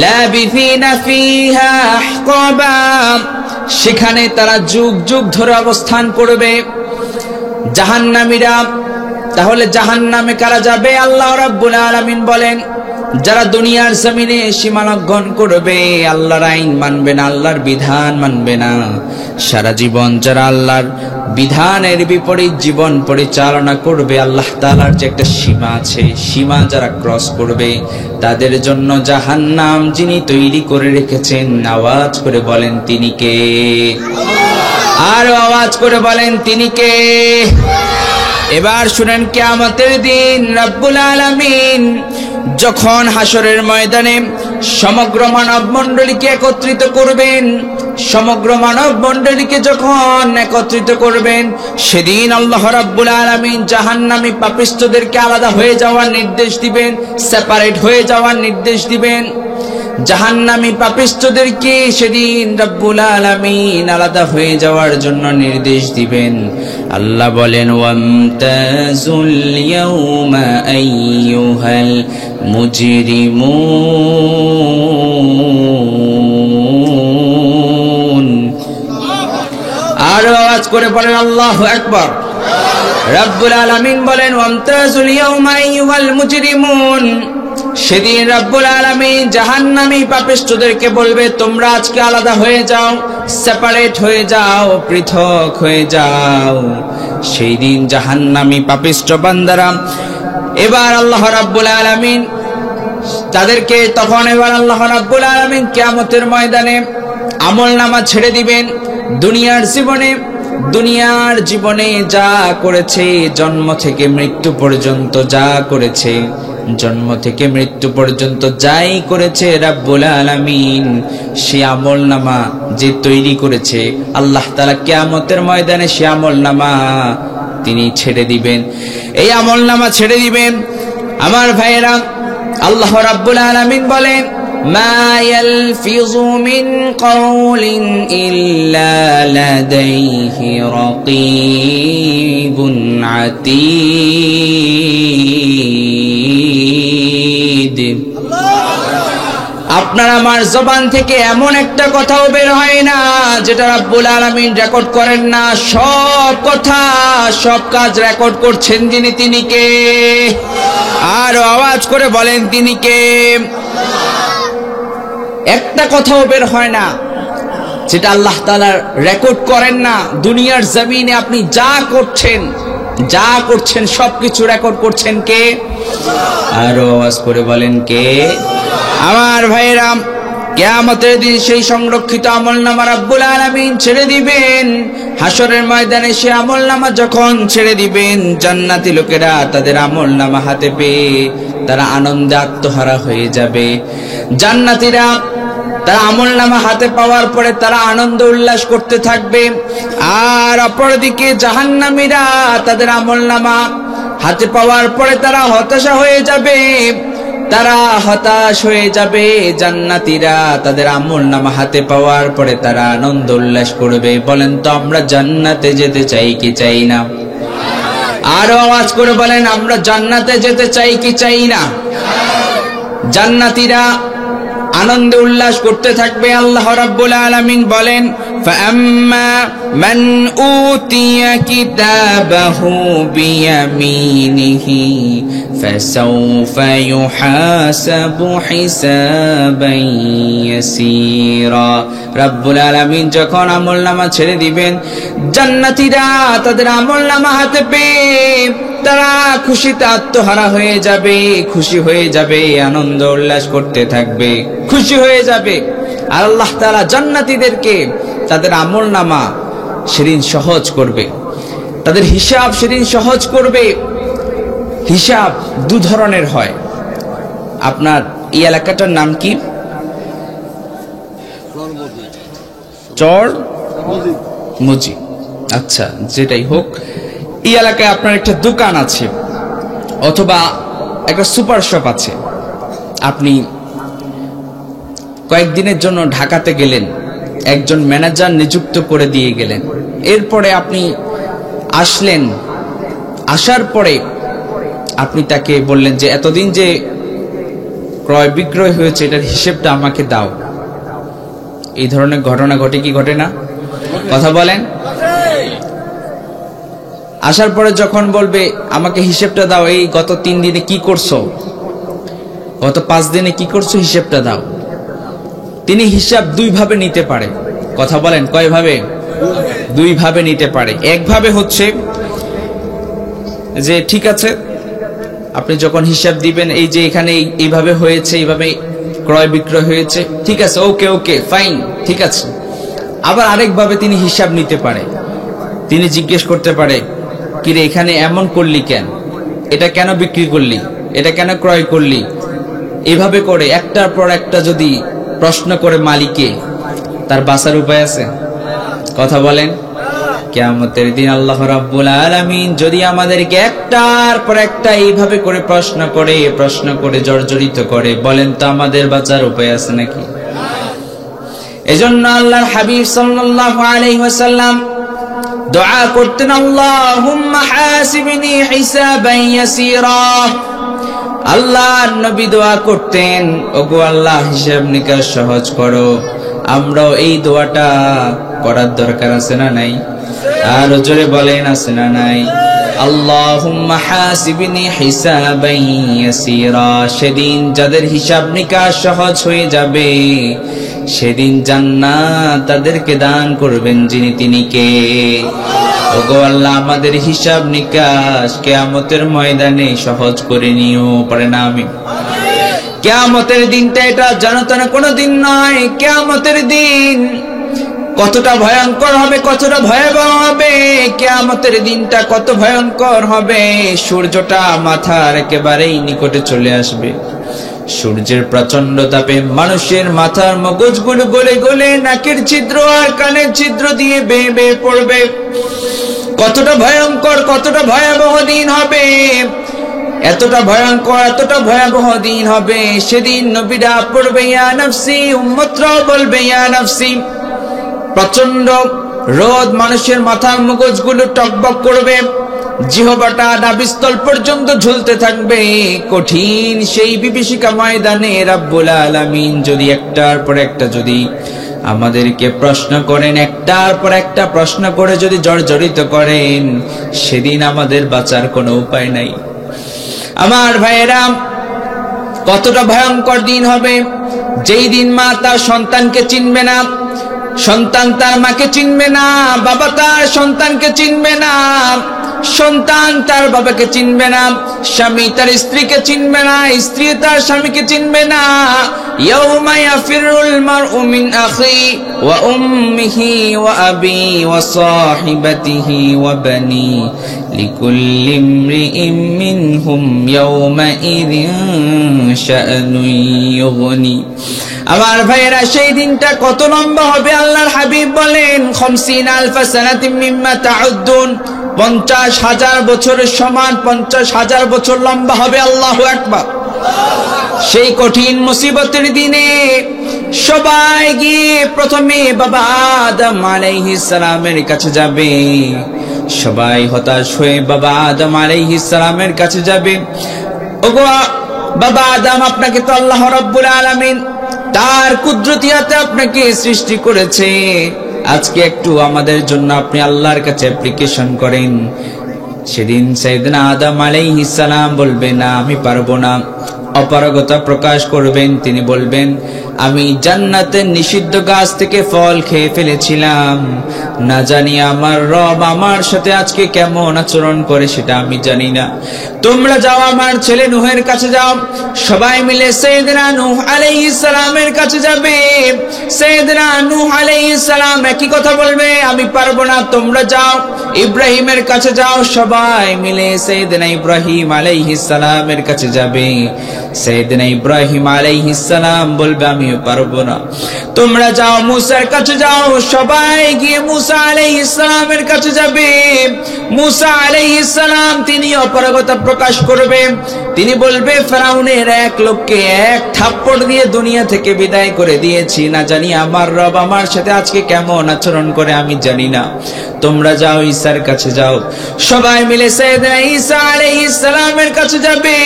লাবিথিনা ফিহা আহকাবা। সেখানে তারা যুগ যুগ ধরে অবস্থান করবে। জাহান্নামীরা তাহলে জাহান্নামে কারা যাবে? আল্লাহ রাব্বুল আলামিন বলেন, যারা দুনিয়ার জমিনে সীমা লঙ্ঘন করবে, আল্লাহর আইন মানবে না, আল্লাহর বিধান মানবে না, সারা জীবন যারা আল্লাহর বিধানের বিপরীত জীবন পরিচালনা করবে, আল্লাহ তাআলার যে একটা সীমা আছে, সীমা যারা ক্রস করবে, তাদের জন্য জাহান্নাম যিনি তৈরি করে রেখেছেন, আওয়াজ করে বলেন তিনি কে? আর আওয়াজ করে বলেন তিনি কে? এবার শুনেন, কিয়ামতের দিন রব্বুল আলামিন যখন হাসরের ময়দানে সমগ্র মানব মণ্ডলীকে একত্রিত করবেন, সমগ্র মানব মণ্ডলীকে যখন একত্রিত করবেন, সেদিন আল্লাহ রাব্বুল আলামিন জাহান্নামী পাপিষ্ঠদেরকে আলাদা হয়ে যাওয়ার নির্দেশ দিবেন, সেপারেট হয়ে যাওয়ার নির্দেশ দিবেন। জাহান্নামী পাপিষ্ঠদেরকে সেদিন রব্বুল আলামিন আলাদা হয়ে যাওয়ার জন্য নির্দেশ দিবেন। আল্লাহ বলেন, ওয়ামতাজুল ইয়াউমা আইয়ুহাল মুজরিমুন। আর আওয়াজ করে বলেন আল্লাহু আকবার। রব্বুল আলামিন বলেন, ওয়ামতাজুল ইয়াউমা আইয়ুহাল মুজরিমুন। সেদিন রব্বুল আলামিন জাহান্নামী পাপিষ্ঠদেরকে বলবে, তোমরা আজকে আলাদা হয়ে যাও, সেপারেট হয়ে যাও, পৃথক হয়ে যাও। সেই দিন জাহান্নামী পাপিষ্ঠ বান্দারা এবার আল্লাহ রাব্বুল আলামিন তাদেরকে তখন এবার আল্লাহ রাব্বুল আলামিন কিয়ামতের ময়দানে আমলনামা ছেড়ে দিবেন। দুনিয়ার জীবনে যা করেছে, জন্ম থেকে মৃত্যু পর্যন্ত যা করেছে, জন্ম থেকে মৃত্যু পর্যন্ত যাই করেছে রাব্বুল আলামিন সে আমলনামা যে তৈরি করেছে, আল্লাহ তাআলা কিয়ামতের ময়দানে সে আমলনামা তিনি ছেড়ে দিবেন। এই আমলনামা ছেড়ে দিবেন। আমার ভাইয়েরা, আল্লাহ রাব্বুল আলামিন বলেন, মা ইয়ালফিযু মিন কাওলিন ইল্লা লাদাইহি রাকীবুন আতীদ। আপনার আমার জবান থেকে এমন একটা কথাও বের হয় না যেটা রাব্বুল আলামিন রেকর্ড করেন না। সব কথা, সব কাজ রেকর্ড করছেন যিনি, তিনি কে? আর আওয়াজ করে বলেন তিনি কে? একটা কথাও বের হয় না যেটা আল্লাহ তাআলা রেকর্ড করেন না। দুনিয়ার জমিনে আপনি যা করছেন সবকিছু রেকর্ড করছেন কে? আর আওয়াজ করে বলেন কে? আমার ভাইরা, কিয়ামতের দিন সেই সংরক্ষিত আমলনামা রাব্বুল আলামিন ছেড়ে দিবেন। হাসরের ময়দানে সে আমলনামা যখন ছেড়ে দিবেন, জান্নাতি লোকেরা তাদের আমলনামা হাতে পেয়ে তারা আনন্দে আত্মহারা হয়ে যাবে। জান্নাতীরা তারা আমলনামা হাতে পাওয়ার পরে তারা আনন্দ উল্লাস করতে থাকবে। আর অপরদিকে জাহান্নামীরা তাদের আমলনামা হাতে পাওয়ার পরে তারা হতাশ হয়ে যাবে। জান্নাতীরা তাদের আমলনামা হাতে পাওয়ার পরে তারা আনন্দ উল্লাস করবে। বলেন তো, আমরা জান্নাতে যেতে চাই কি চাই না? আরো আওয়াজ করে বলেন, আমরা জান্নাতে যেতে চাই কি চাই না? জান্নাতীরা আনন্দে উল্লাস করতে থাকবে। আল্লাহ রাব্বুল আলামিন বলেন, ফাআম্মা মান উতিয়া কিতাবাহু বিয়ামিনিহি ফাসাউফা ইউহাসাবু হিসাবান ইয়াসীরা। রাব্বুল আলামিন যখন আমলনামা ছেড়ে দিবেন, জান্নাতীরা তাদের আমলনামা হাতে পেয়ে তারা খুশিতে আত্মহারা হয়ে যাবে, খুশি হয়ে যাবে, আনন্দ উল্লাস করতে থাকবে, খুশি হয়ে যাবে। আর আল্লাহ তাআলা জান্নাতীদেরকে তাদের আমলনামা সেদিন সহজ করবে, তাদের হিসাব সেদিন সহজ করবে। হিসাব দু ধরনের হয়। আপনার এই এলাকাটার নাম কি? চর মুজি। আচ্ছা, যেটাই হোক, এই এলাকায় আপনার একটা দোকান আছে অথবা একটা সুপার শপ আছে। আপনি কয়েকদিনের জন্য ঢাকাতে গেলেন, একজন ম্যানেজার নিযুক্ত করে দিয়ে গেলেন। এরপরে আপনি আসলেন, আসার পরে আপনি তাকে বললেন যে এতদিন যে ক্রয় বিক্রয় হয়েছে এটার হিসেবটা আমাকে দাও। এই ধরনের ঘটনা ঘটে কি ঘটে না? কথা বলেন। আসার পরে যখন বলবে আমাকে হিসেবটা দাও, এই গত 3 দিনে কি করছো, গত 5 দিনে কি করছো, হিসেবটা দাও। তিনি হিসাব 2 ভাবে নিতে পারে। কথা বলেন, কয় ভাবে? 2 ভাবে নিতে পারে। এক ভাবে হচ্ছে যে ঠিক আছে, আপনি যখন হিসাব দিবেন, এই যে এখানে এইভাবে হয়েছে, এইভাবে ক্রয় বিক্রয় হয়েছে, ঠিক আছে, ওকে ওকে ফাইন, ঠিক আছে। আবার আরেকভাবে তিনি হিসাব নিতে পারে। তিনি জিজ্ঞেস করতে পারে, কিরে এখানে এমন করলি কেন, এটা কেন বিক্রি করলি, এটা কেন ক্রয় করলি। এভাবে করে একটার পর একটা যদি প্রশ্ন করে মালিককে, তার বাঁচার উপায় আছে? কথা বলেন। কিয়ামতের দিন আল্লাহ রাব্বুল আলামিন যদি আমাদেরকে একটার পর একটা এইভাবে করে প্রশ্ন করে জর্জরিত করে, বলেন তো আমাদের বাঁচার উপায় আছে নাকি? এজন্য আল্লাহর হাবিব সাল্লাল্লাহু আলাইহি ওয়াসাল্লাম দোয়া করতেন, আল্লাহুম্মা হাসিবনি হিসাবান ইয়াসীরা। আল্লাহর নবী দোয়া করতেন, ওগো আল্লাহ হিসাব নিকাশ সহজ করো। আমরাও এই দোয়াটা করার দরকার আছে না নাই? আর জোরে বলেন, আছে না নাই? আল্লাহুম্মা হাসিবনি হিসাবান ইয়াসীরা। সেদিন যাদের হিসাব নিকাশ সহজ হয়ে যাবে, সেদিন জান্নাত তাদেরকে দান করবেন যিনি, তিনি কে? ওগো আল্লাহ আমাদের হিসাব নিকাশ কিয়ামতের ময়দানে সহজ করে নিও, পড়ে না আমি। কিয়ামতের দিনটা এটা জানাতনা কোনো দিন নয়। কিয়ামতের দিন কতটা ভয়ঙ্কর হবে, কতটা ভয়াবহ হবে। কিয়ামতের দিনটা কত ভয়ঙ্কর হবে। সূর্যটা মাথার একেবারেই নিকটে চলে আসবে। সূর্যের প্রচন্ড তাপে মানুষের মাথার মগজগুলো গলে গলে নাকের ছিদ্র আর কানের ছিদ্র দিয়ে বেয়ে বেয়ে পড়বে। কতটা ভয়ঙ্কর, কতটা ভয়াবহ দিন হবে। এতটা ভয়ঙ্কর, এতটা ভয়াবহ দিন হবে। সেদিন নবীরা পড়বে ইয়া নাফসি, উম্মতরাও বলবে ইয়া নাফসি। প্রচন্ড রোদ, মানুষের মাথার মগজগুলো টকবক করবে, জিহ্বাটা নাভিস্থল পর্যন্ত ঝুলতে থাকবে। কঠিন সেই বিভীষিকা ময়দানে রাব্বুল আলামিন যদি একটার পর একটা যদি আমাদেরকে প্রশ্ন করেন, একটার পর একটা প্রশ্ন করে যদি জর্জরিত করেন, সেদিন আমাদের বাঁচার কোনো উপায় নাই। আমার ভাইয়েরা, কতটা ভয়ঙ্কর দিন হবে। যেই দিন মা তার সন্তানকে চিনবে না, সন্তান তার মাকে চিনবে না, বাবা তার সন্তানকে চিনবে না, সন্তান তার বাবাকে চিনবে না, স্বামী তার স্ত্রীকে চিনবে না, স্ত্রী তার স্বামীকে চিনবে না। ইয়াউমা ইয়াফিরুল মারউ মিন আখি ওয়া উম্মিহি ওয়া আবি ওয়া সাহিবাতিহি ওয়া বানি লিকুল্লি ইমরিইম মিনহুম ইয়াউমা ইযিন শাআনুন ইউগনি। আমার ভাইয়েরা, সেই দিনটা কত লম্বা হবে আল্লাহর হাবিব বলেন, 50,000 সানাতিন মিম্মা তাউদ্দুন। 50,000 বছরের সমান 50,000 বছর লম্বা হবে। আল্লাহু আকবার। সেই কঠিন মুসিবতের দিনে সবাই গিয়ে প্রথমে বাবা আদম আলাইহিস সালামের কাছে যাবে। সবাই হতাশ হয়ে বাবা আদম আলাইহিস সালামের কাছে যাবে। ওগো বাবা আদম, আপনাকে তো আল্লাহ রাব্বুল আলামিন তার কুদরতিয়াতে আপনাকে সৃষ্টি করেছে। আজকে একটু আমাদের জন্য আপনি আল্লাহর কাছে অ্যাপ্লিকেশন করেন। সেদিন সাইয়েদনা আদম আলাইহিস সালাম বলবেন, না আমি পারবো না। অপারগতা প্রকাশ করবেন। তিনি বলবেন, আমি জান্নাতের নিষিদ্ধ গাছ থেকে ফল খেয়ে ফেলেছিলাম, না জানি আমার রব আমার সাথে আজকে কেমন আচরণ করে সেটা আমি জানি না। তোমরা যাও, আমার ছেলে নূহের কাছে যাও। সবাই মিলে সাইয়েদনা নূহ আলাইহিস সালামের কাছে যাবে। সাইয়েদনা নূহ আলাইহিস সালাম একই কথা বলবে, আমি পারবো না, তোমরা যাও। ইব্রাহিমের কাছে যাও। সবাই মিলে সাইয়েদনা ইব্রাহিম আলাইহিস সালামের কাছে যাবে। সাইয়েদনা ইব্রাহিম আলাইহিস সালাম বলবে, আমিও পারবো না। তোমরা যাও, মূসার কাছে যাও। সবাই গিয়ে মূসা আলাইহিস সালামের কাছে যাবে। মূসা আলাইহিস সালাম তিনি অপারগতা প্রকাশ করবে। তিনি বলবে, ফেরাউনের এক লোককে এক থাপ্পড় দিয়ে দুনিয়া থেকে বিদায় করে দিয়েছি, না জানি আমার রব আমার সাথে আজকে কেমন আচরণ করে আমি জানি না। তোমরা যাও, ঈসার কাছে যাও। সবাই মিলে সাইয়েদনা ঈসা আলাইহিস সালামের কাছে যাবে।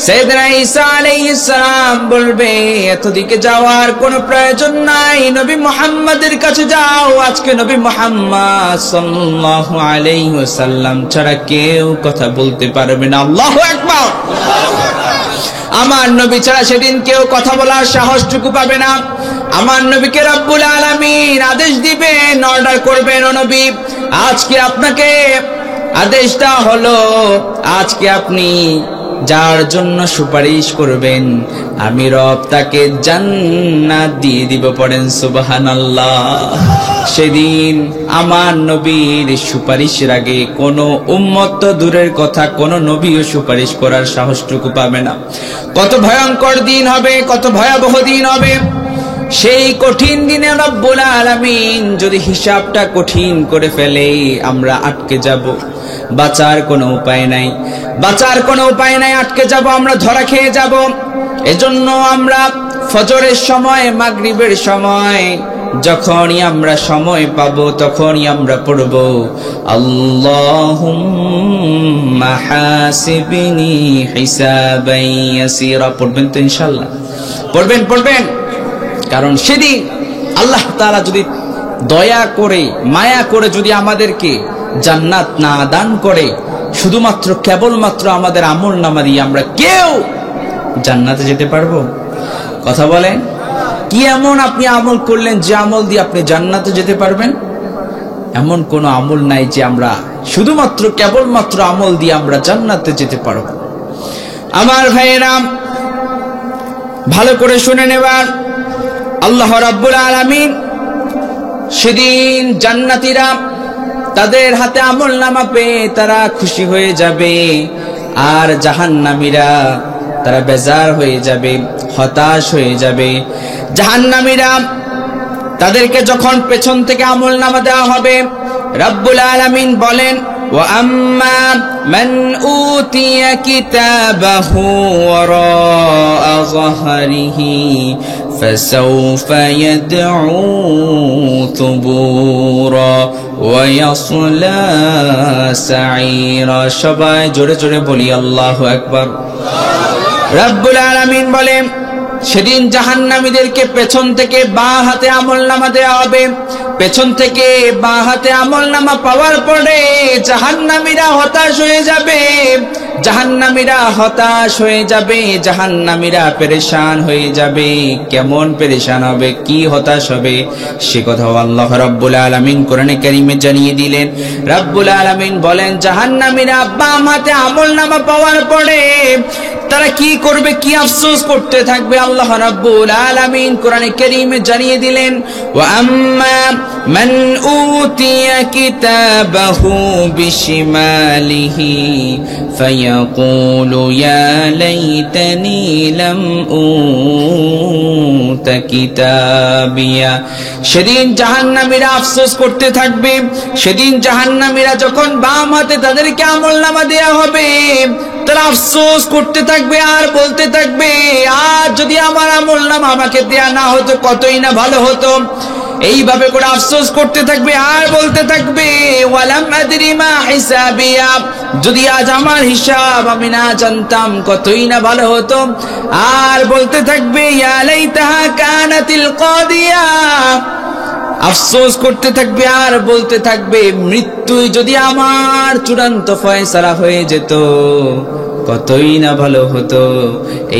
সাইয়েদনা ঈসা আলাইহিস সালাম বলবে এতদিকে যাওয়ার কোনো প্রয়োজন নাই, নবী মুহাম্মাদের কাছে যাও। আজকে নবী মুহাম্মদ সাল্লাল্লাহু আলাইহি ওয়াসাল্লাম ছাড়া কেউ কথা বলতে পারবে না। আল্লাহু আকবার। আমার নবী ছাড়া সেদিন কেউ কথা বলার সাহসটুকু পাবে না। আমার নবীকে রব্বুল আলামিন আদেশ দিবেন, অর্ডার করবেন, ও নবী আজকে আপনাকে আদেশ দেওয়া হলো, আজকে আপনি যার জন্য সুপারিশ করবেন আমি রব তাকে জান্নাত দিয়ে দিব। পড়েন সুবহানাল্লাহ। সেদিন আমার নবীর সুপারিশের আগে কোনো উম্মত তো দূরের কথা, কোনো নবীও সুপারিশ করার সাহসটুকু পাবে না। কত ভয়ঙ্কর দিন হবে, কত ভয়াবহ দিন হবে। সেই কঠিন দিনে রব্বুল আলামিন যদি হিসাবটা কঠিন করে ফেলে আমরা আটকে যাব, বাঁচার কোনো উপায় নাই, বাঁচার কোনো উপায় নাই, আটকে যাব, আমরা ধরা খেয়ে যাব। এজন্য আমরা ফজরের সময়, মাগরিবের সময় যখনই আমরা সময় পাবো তখনই আমরা পড়ব আল্লাহুম্মা হাসিবনি হিসাবান ইয়াসীরা। পড়বেন তো ইনশাআল্লাহ? পড়বেন। কারণ সেদিন আল্লাহ তাআলা যদি দয়া করে, মায়া করে যদি আমাদেরকে জান্নাত না দান করে, শুধুমাত্র কেবলমাত্র আমাদের আমল নামা দিয়ে আমরা কেউ জান্নাতে যেতে পারবো? কথা বলেন, কি এমন আপনি আমল করলেন যে আমল দিয়ে আপনি জান্নাতে যেতে পারবেন? এমন কোন আমল নাই যে আমরা শুধুমাত্র কেবলমাত্র আমল দিয়ে আমরা জান্নাতে যেতে পারবো। আমার ভাইয়েরা ভালো করে শুনে নেবার, আল্লাহ রাব্বুল আলামিন সেদিন জান্নাতীরা তাদের হাতে আমল নামা পেয়ে তারা খুশি হয়ে যাবে, আর জাহান্নামীরা তারা বেজার হয়ে যাবে, হতাশ হয়ে যাবে। জাহান্নামীরা তাদেরকে যখন পেছন থেকে আমল নামা দেওয়া হবে, রব্বুল আলামিন বলেন ওয়া আম্মা মান উতিয়া কিতাবাহু ওয়ারাআ যাহরিহি ফাসাউফা ইয়াদউ থুবুরা ওয়া ইয়াসলা সাঈরা। সবাই জোরে জোরে বলি আল্লাহু আকবার। রব্বুল আলামিন বলেন সেদিন জাহান্নামীদেরকে পেছন থেকে বাঁ হাতে আমলনামা দেওয়া হবে। পেছন থেকে বাঁ হাতে আমলনামা পাওয়ার পরে জাহান্নামীরা হতাশ হয়ে যাবে, জাহান্নামীরা হতাশ হয়ে যাবে, জাহান্নামীরা পেরেশান হয়ে যাবে। কেমন পেরেশান হবে, কি হতাশ হবে, সে কথাও আল্লাহ রাব্বুল আলামিন কোরআনে কারীমে জানিয়ে দিলেন। রাব্বুল আলামিন বলেন জাহান্নামীরা বাম হাতে আমলনামা পাওয়ার পরে তারা কি করবে, কি আফসোস করতে থাকবে, আল্লাহ রাব্বুল আলামিন কোরআনে কারীমে জানিয়ে দিলেন ওয়া আম্মা মান উতিয়া কিতাবাহু বিশিমালিহি ফায়াকুলু ইয়া লাইতানি লাম উতা কিতাবিয়া। সেদিন জাহান্নামীরা আফসোস করতে থাকবে। সেদিন জাহান্নামীরা যখন বাম হাতে তাদেরকে আমলনামা দেয়া হবে তারা আফসোস করতে থাকবে আর বলতে থাকবে আর যদি আমার আমলনামা আমাকে দেয়া না হতো কতই না ভালো হতো। এইভাবে করে আফসোস করতে থাকবে আর বলতে থাকবে ওয়ালাম আদরি মা হিসাবিয়া, যদি আজ আমার হিসাব আমি না জানতাম কতই না ভালো হতো। আর বলতে থাকবে ইয়া লাইতাহা কানাতিল কাদিয়া, আফসোস করতে থাকবে আর বলতে থাকবে মৃত্যুই যদি আমার চূড়ান্ত ফয়সালা হয়ে যেত কতই না ভালো হতো।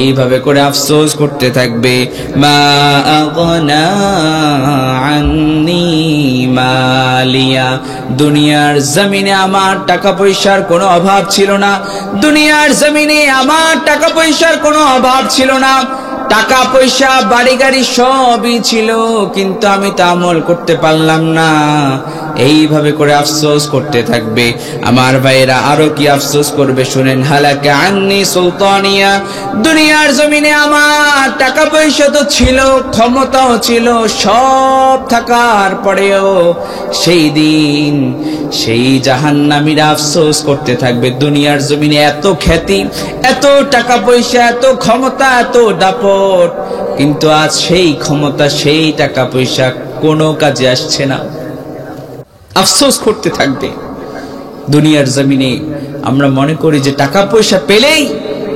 এইভাবে করে আফসোস করতে থাকবে। মা আগনা আন্নি মালিয়া, দুনিয়ার জমিনে আমার টাকা পয়সার কোনো অভাব ছিল না, দুনিয়ার জমিনে আমার টাকা পয়সার কোনো অভাব ছিল না, টাকা পয়সা বাড়ি গাড়ি সবই ছিল, কিন্তু আমি তা আমল করতে পারলাম না। এইভাবে করে আফসোস করতে থাকবে। আমার ভাইরা আরো কি আফসোস করবে শুনেন। হালাকা আন্নি সুলতানিয়া, দুনিয়ার জমিনে আমার টাকা পয়সা তো ছিল, ক্ষমতাও ছিল, সব থাকার পরেও সেই দিন সেই জাহান্নামীরা আফসোস করতে থাকবে দুনিয়ার জমিনে এত খ্যাতি, এত টাকা পয়সা, এত ক্ষমতা, এত দাপট, কিন্তু আজ সেই ক্ষমতা সেই টাকা পয়সা কোনো কাজে আসছে না। আফসোস করতে থাকবে। দুনিয়ার জমিনে আমরা মনে করি যে টাকা পয়সা পেলেই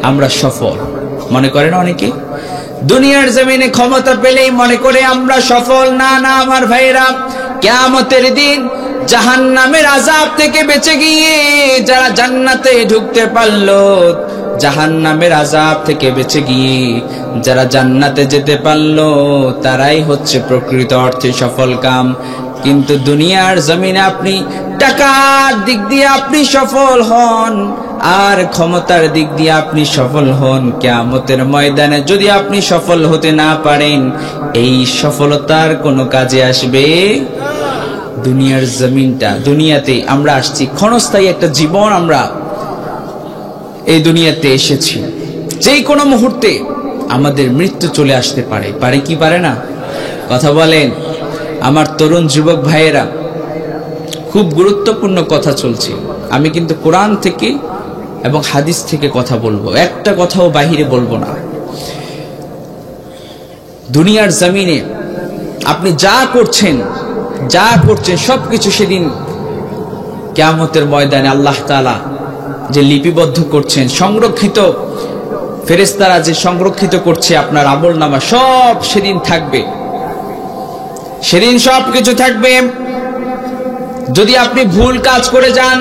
আমরা সফল মনে করেন অনেকে। দুনিয়ার জমিনে ক্ষমতা পেলেই মনে করে আমরা সফল। না না আমার ভাইরা, কিয়ামতের দিন জাহান্নামের আযাব থেকে বেঁচে গিয়ে যারা জান্নাতে ঢুকতে পারলো, জাহান্নামের আযাব থেকে বেঁচে গিয়ে যারা জান্নাতে যেতে পারলো, তারাই হচ্ছে প্রকৃত অর্থে সফল কাম। কিন্তু দুনিয়ার জমিনে আপনি টাকার দিক দিয়ে আপনি সফল হন আর ক্ষমতার দিক দিয়ে আপনি সফল হন, কিয়ামতের ময়দানে যদি আপনি সফল হতে না পারেন, এই সফলতার কোনো কাজে আসবে? দুনিয়ার জমিনটা, দুনিয়াতে আমরা আসছি, ক্ষণস্থায়ী একটা জীবন, আমরা এই দুনিয়াতে এসেছি, যেই কোনো মুহূর্তে আমাদের মৃত্যু চলে আসতে পারে। পারে কি পারে না? কথা বলেন আমার তরুণ যুবক ভাইয়েরা। খুব গুরুত্বপূর্ণ কথা চলছে। আমি কিন্তু কোরআন থেকে এবং হাদিস থেকে কথা বলবো, একটা কথাও বাহিরে বলবো না। দুনিয়ার জমিনে আপনি যা করছেন সবকিছু সেদিন কিয়ামতের ময়দানে আল্লাহ তাআলা যে লিপিবদ্ধ করছেন, সংরক্ষিত ফেরেশতারা যে সংরক্ষিত করছে আপনার আমলনামা, সব সেদিন থাকবে। সেদিন সবকিছু থাকবে। যদি আপনি ভুল কাজ করে যান,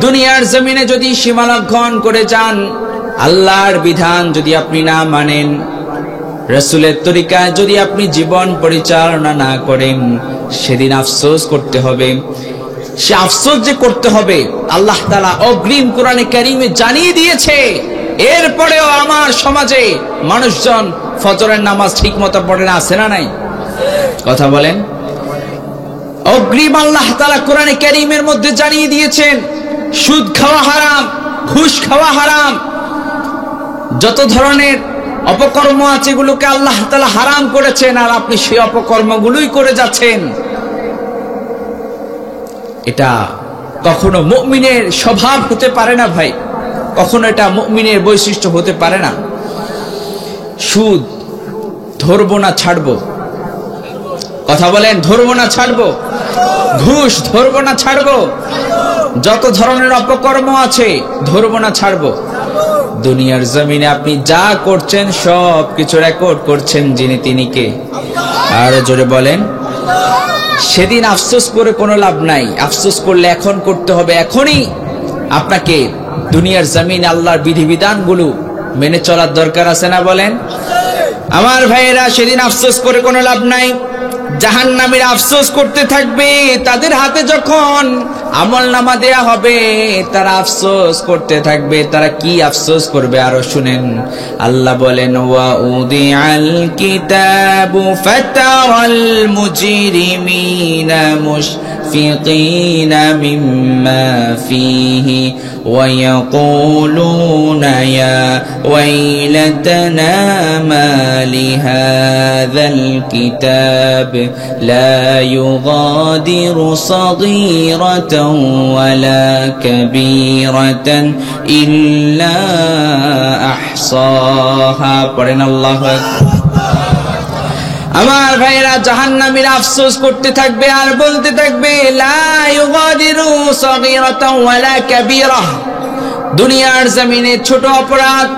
দুনিয়ার জমিনে যদি সীমালঙ্ঘন করে যান, আল্লাহর বিধান যদি আপনি না মানেন, রাসূলের তরিকায় যদি আপনি জীবন পরিচালনা না করেন, সেদিন আফসোস করতে হবে। সে আফসোস যে করতে হবে আল্লাহ তাআলা অগ্রিম কোরআনে কারীমে জানিয়ে দিয়েছে। এরপরেও আমার সমাজে মানুষজন ফজরের নামাজ ঠিক মতো পড়ে না, আছে না নাই? কথা বলেন। অগ্রিম আল্লাহ তাআলা কোরআনে কারীমের মধ্যে জানিয়ে দিয়েছেন সুদ খাওয়া হারাম, ঘুষ খাওয়া হারাম, যত ধরনের অপকর্ম আছে এগুলোকে আল্লাহ তাআলা হারাম করেছেন, আর আপনি সেই অপকর্মগুলোই করে যাচ্ছেন। এটা কখনো মুমিনের স্বভাব হতে পারে না ভাই, কখনো এটা মুমিনের বৈশিষ্ট্য হতে পারে না। সুদ ধরবো না ছাড়বো, কথা বলেন, ধরবো না ছাড়বো। ঘুষ ধরবো না ছাড়বো। যত ধরনের অপকর্ম আছে ধরবো না ছাড়বো। দুনিয়ার জমিনে আপনি যা করছেন সব কিছু রেকর্ড করছেন যিনি, তিনি কে? আরো জোরে বলেন। সেদিন আফসোস করে কোনো লাভ নাই। আফসোস করলে এখন করতে হবে, এখনই আপনাকে দুনিয়ার জমিনে আল্লাহর বিধিবিধানগুলো মেনে চলার দরকার আছে না? বলেন আমার ভাইয়েরা, সেদিন আফসোস করে কোনো লাভ নাই। জাহান্নামীর আফসোস করতে থাকবে, তাদের হাতে যখন আমলনামা দেয়া হবে তারা আফসোস করতে থাকবে। তারা কি আফসোস করবে আরো শুনেন। আল্লাহ বলেন, ওয়া উদিআল কিতাবু ফাতারাল মুজরিমিনা মুশফিকিনা মিম্মা ফীহি ওয়া ইয়াকুলুনা ইয়া ওয়াইলাতানা মা লিহাযাল কিতাব লা ইউগাদিরু সাগীরাতান ওয়ালা কাবীরাতান ইল্লা আহসাহা। পড়েন আল্লাহু আকবার। আমার ভাইরা, জাহান্নামীরা আফসোস করতে থাকবে আর বলতে থাকবে, লা ইউগাদিরু সাগীরাতান ওয়ালা কাবীরা। দুনিয়ার জমিনে ছোট অপরাধ,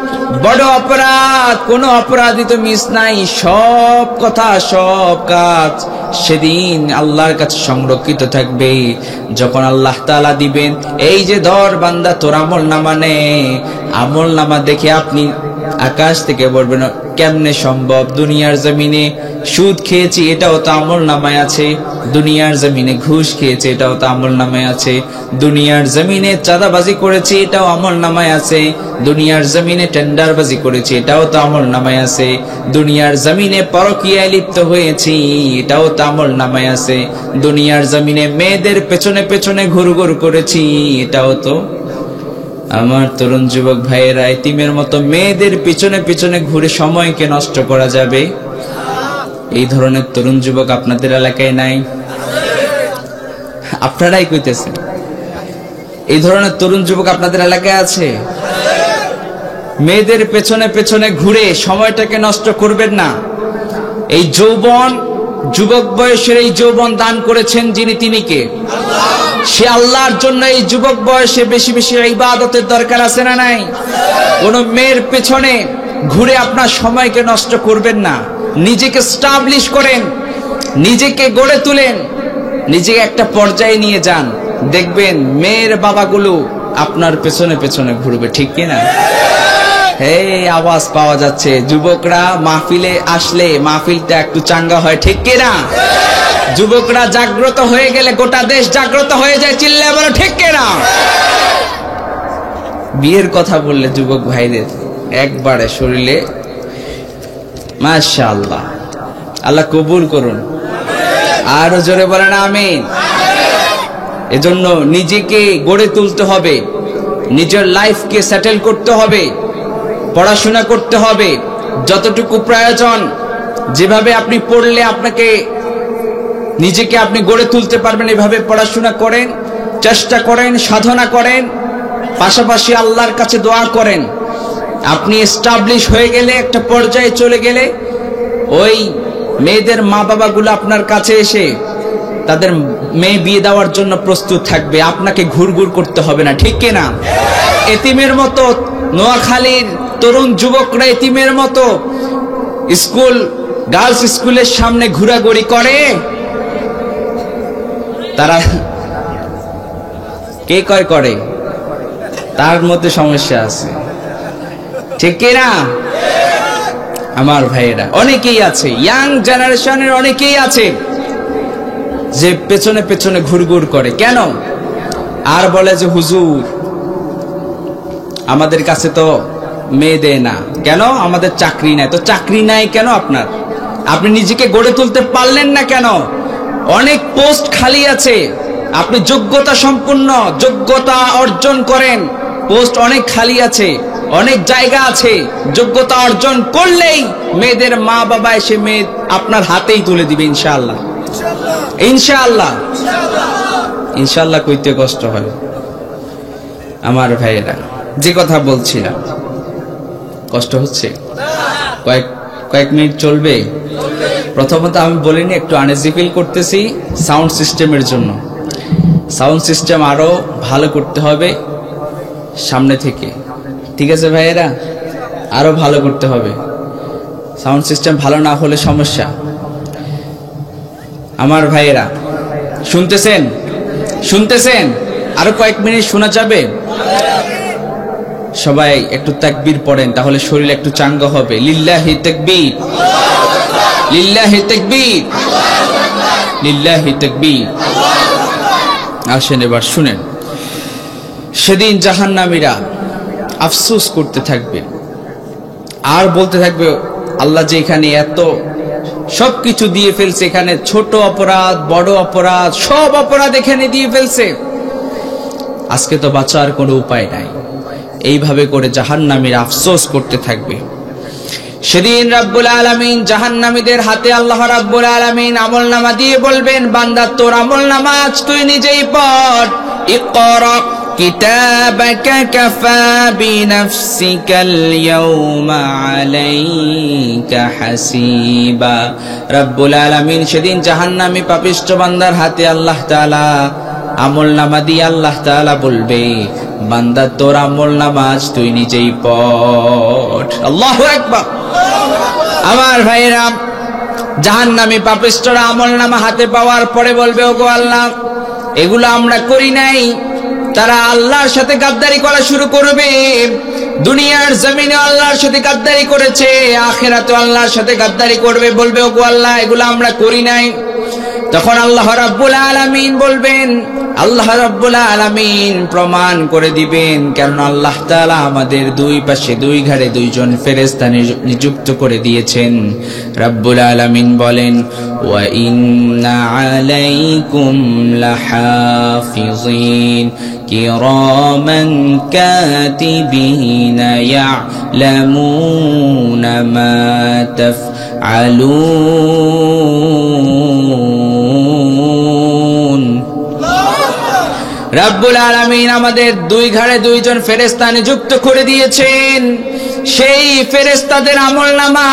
বড় অপরাধ, কোন অপরাধী তো মিস নাই। সব কথা, সব কাজ সেদিন আল্লাহর কাছে সংরক্ষিত থাকবে। যখন আল্লাহ তাআলা দিবেন, এই যে ধর বান্দা তোর আমলনামা নে, আমলনামা দেখে আপনি আকাশ থেকে বলবেন, কেমনে সম্ভব? দুনিয়ার জমিনে সুদ খেয়েছি, এটাও তো আমলনামায় আছে। দুনিয়ার জমিনে ঘুষ খেয়েছে, এটাও তো আমলনামায় আছে। দুনিয়ার জমিনে চাঁদাবাজি করেছি, এটাও আমলনামায় আছে। দুনিয়ার জমিনে টেন্ডারবাজি করেছি, এটাও তো আমলনামায় আছে। দুনিয়ার জমিনে পরকীয়ায় লিপ্ত হয়েছি, এটাও তো আমলনামায় আছে। দুনিয়ার জমিনে মেয়েদের পেছনে পেছনে ঘুরঘুর করেছি, এটাও তো। আমার তরুণ যুবক ভাইয়েরা, এতিমের মতো মেয়েদের পিছনে পিছনে ঘুরে সময়কে নষ্ট করা যাবে? এই ধরনের তরুণ যুবক আপনাদের এলাকায় নাই? আপনারাই কইতেছেন। এই ধরনের তরুণ যুবক আপনাদের এলাকায় আছে? মেয়েদের পেছনে পেছনে ঘুরে সময়টাকে নষ্ট করবেন না। এই যৌবন, যুবক বয়সের এই যৌবন দান করেছেন যিনি, তিনি কে? আল্লাহ। সে আল্লাহর জন্য এই যুবক বয়সে বেশি বেশি ইবাদতের দরকার আছে না নাই? কোন মেয়ের পেছনে ঘুরে আপনার সময়কে নষ্ট করবেন না। নিজেকে স্টাবলিশ করেন, নিজেকে গড়ে তুলেন, নিজেকে একটা পর্যায়ে নিয়ে যান, দেখবেন মেয়ের বাবাগুলো আপনার পেছনে পেছনে ঘুরবে, ঠিক কিনা? হে, আওয়াজ পাওয়া যাচ্ছে। যুবকরা মাহফিলে আসলে মাহফিলটা একটু চাঙ্গা হয়, ঠিক কিনা? যুবকরা জাগ্রত হয়ে গেলে গোটা দেশ জাগ্রত হয়ে যায়, চিল্লায় বলো ঠিক কিনা? বিয়ের কথা বললে যুবক ভাইদের একবারে শরীরে মাশাআল্লাহ, আল্লাহ কবুল করুন, আরো জোরে বলেন আমিন। এজন্য নিজেকে গড়ে তুলতে হবে, নিজের লাইফকে সেটেল করতে হবে, পড়াশোনা করতে হবে যতটুকু প্রয়োজন। যেভাবে আপনি পড়লে আপনাকে নিজেকে আপনি গড়ে তুলতে পারবেন, এভাবে পড়াশোনা করেন, চেষ্টা করেন, সাধনা করেন, পাশাপাশি আল্লাহর কাছে দোয়া করেন। আপনি এস্টাবলিশ হয়ে গেলে, একটা পর্যায়ে চলে গেলে, ওই মেয়েদের মা বাবাগুলো আপনার কাছে এসে তাদের মেয়ে বিয়ে দেওয়ার জন্য প্রস্তুত থাকবে, আপনাকে ঘুরঘুর করতে হবে না, ঠিক কিনা? এতিমের মতো নোয়াখালীর তরুণ যুবকরা এতিমের মতো স্কুল, গার্লস স্কুলের সামনে ঘোরাঘুরি করে, তারা কে কয় করে? তার মধ্যে সমস্যা আছে, ঠিক কিনা? আমার ভাইয়েরা অনেকেই আছে, ইয়াং জেনারেশনের অনেকেই আছে যে পেছনে পেছনে ঘুরঘুর করে। কেন? আর বলে যে হুজুর আমাদের কাছে তো মেয়ে দেয় না। কেন? আমাদের চাকরি নাই। তো চাকরি নাই কেন আপনার? আপনি নিজেকে গড়ে তুলতে পারলেন না কেন? অনেক পোস্ট খালি আছে, আপনি যোগ্যতা সম্পন্ন, যোগ্যতা অর্জন করেন, পোস্ট অনেক খালি আছে, অনেক জায়গা আছে। যোগ্যতা অর্জন করলেই মেয়েদের মা বাবা এসে মেয়ে আপনার হাতেই তুলে দিবে ইনশাআল্লাহ। ইনশাআল্লাহ, ইনশাআল্লাহ কইতে কষ্ট হয়। আমার ভাইয়েরা, যে কথা বলছিলাম, কষ্ট হচ্ছে? কয়েক মিনিট চলবে? প্রথমত আমি বলিনি, একটু আনইজি ফিল করতেছি সাউন্ড সিস্টেমের জন্য। সাউন্ড সিস্টেম আরো ভালো করতে হবে সামনে থেকে, ঠিক আছে ভাইয়েরা? আরো ভালো করতে হবে। সাউন্ড সিস্টেম ভালো না হলে সমস্যা। আমার ভাইয়েরা শুনতেছেন? শুনতেছেন? আরো কয়েক মিনিট শোনা যাবে? সবাই একটু তাকবীর পড়েন, তাহলে শরীর একটু চাঙ্গা হবে। লিল্লাহি তাকবীর, লিল্লাহি তাকবীর, লিল্লাহি তাকবীর। আসেন এবার শুনেন। সেদিন জাহান্নামীরা আফসোস করতে থাকবে আর বলতে থাকবে, আল্লাহ যে এখানে এত সবকিছু দিয়ে ফেলছে, এখানে ছোট অপরাধ বড় অপরাধ সব অপরাধ এখানে দিয়ে ফেলছে, আজকে তো বাঁচার কোনো উপায় নাই। এইভাবে করে জাহান্নামীরা আফসোস করতে থাকবে। সেদিন রাব্বুল আলামিন জাহান্নামীদের হাতে আল্লাহ রাব্বুল আলামিন আমলনামা দিয়ে বলবেন, বান্দা তোর আমলনামা আজ তুই নিজেই পড়। ইকরা কিতাবাকা কাফা বিনাফসিকাল ইয়াউমা আলাইকা হাসিবা। রাব্বুল আলামিন সেদিন জাহান্নামী পাপিষ্ঠ বান্দার হাতে আল্লাহ তাআলা আমলনামা দিয়ে আল্লাহ তাআলা বলবে, বান্দা তোর আমলনামা আজ তুই নিজেই পড়। আল্লাহু আকবার। আমার ভাইরা, জাহান্নামী পাপিষ্ঠরা আমলনামা হাতে পাওয়ার পরে বলবে, ওগো আল্লাহ, এগুলো আমরা করি নাই। তারা আল্লাহর সাথে গাদ্দারি করা শুরু করবে। দুনিয়ার জমিনে আল্লাহর সাথে গাদ্দারি করেছে, আখিরাতে আল্লাহর সাথে গাদ্দারি করবে। বলবে, ওগো আল্লাহ, এগুলো আমরা করি নাই। তখন আল্লাহ রাব্বুল আলামিন বলবেন, আল্লাহ রাব্বুল আলামিন প্রমাণ করে দিবেন, কারণ আল্লাহ তাআলা আমাদের দুই পাশে দুই ঘাড়ে দুইজন ফেরেশতা নিযুক্ত করে দিয়েছেন। রাব্বুল আলামিন বলেন, ওয়া ইন্না আলাইকুম লাহাফিজিন কিরামান কাতিবিনা ইয়ালামুনা মা তাফআলুন। রাব্বুল আলামিন আমাদের দুই ঘাড়ে দুইজন ফেরেশতা নিযুক্ত করে দিয়েছেন। সেই ফেরেশতাদের আমলনামা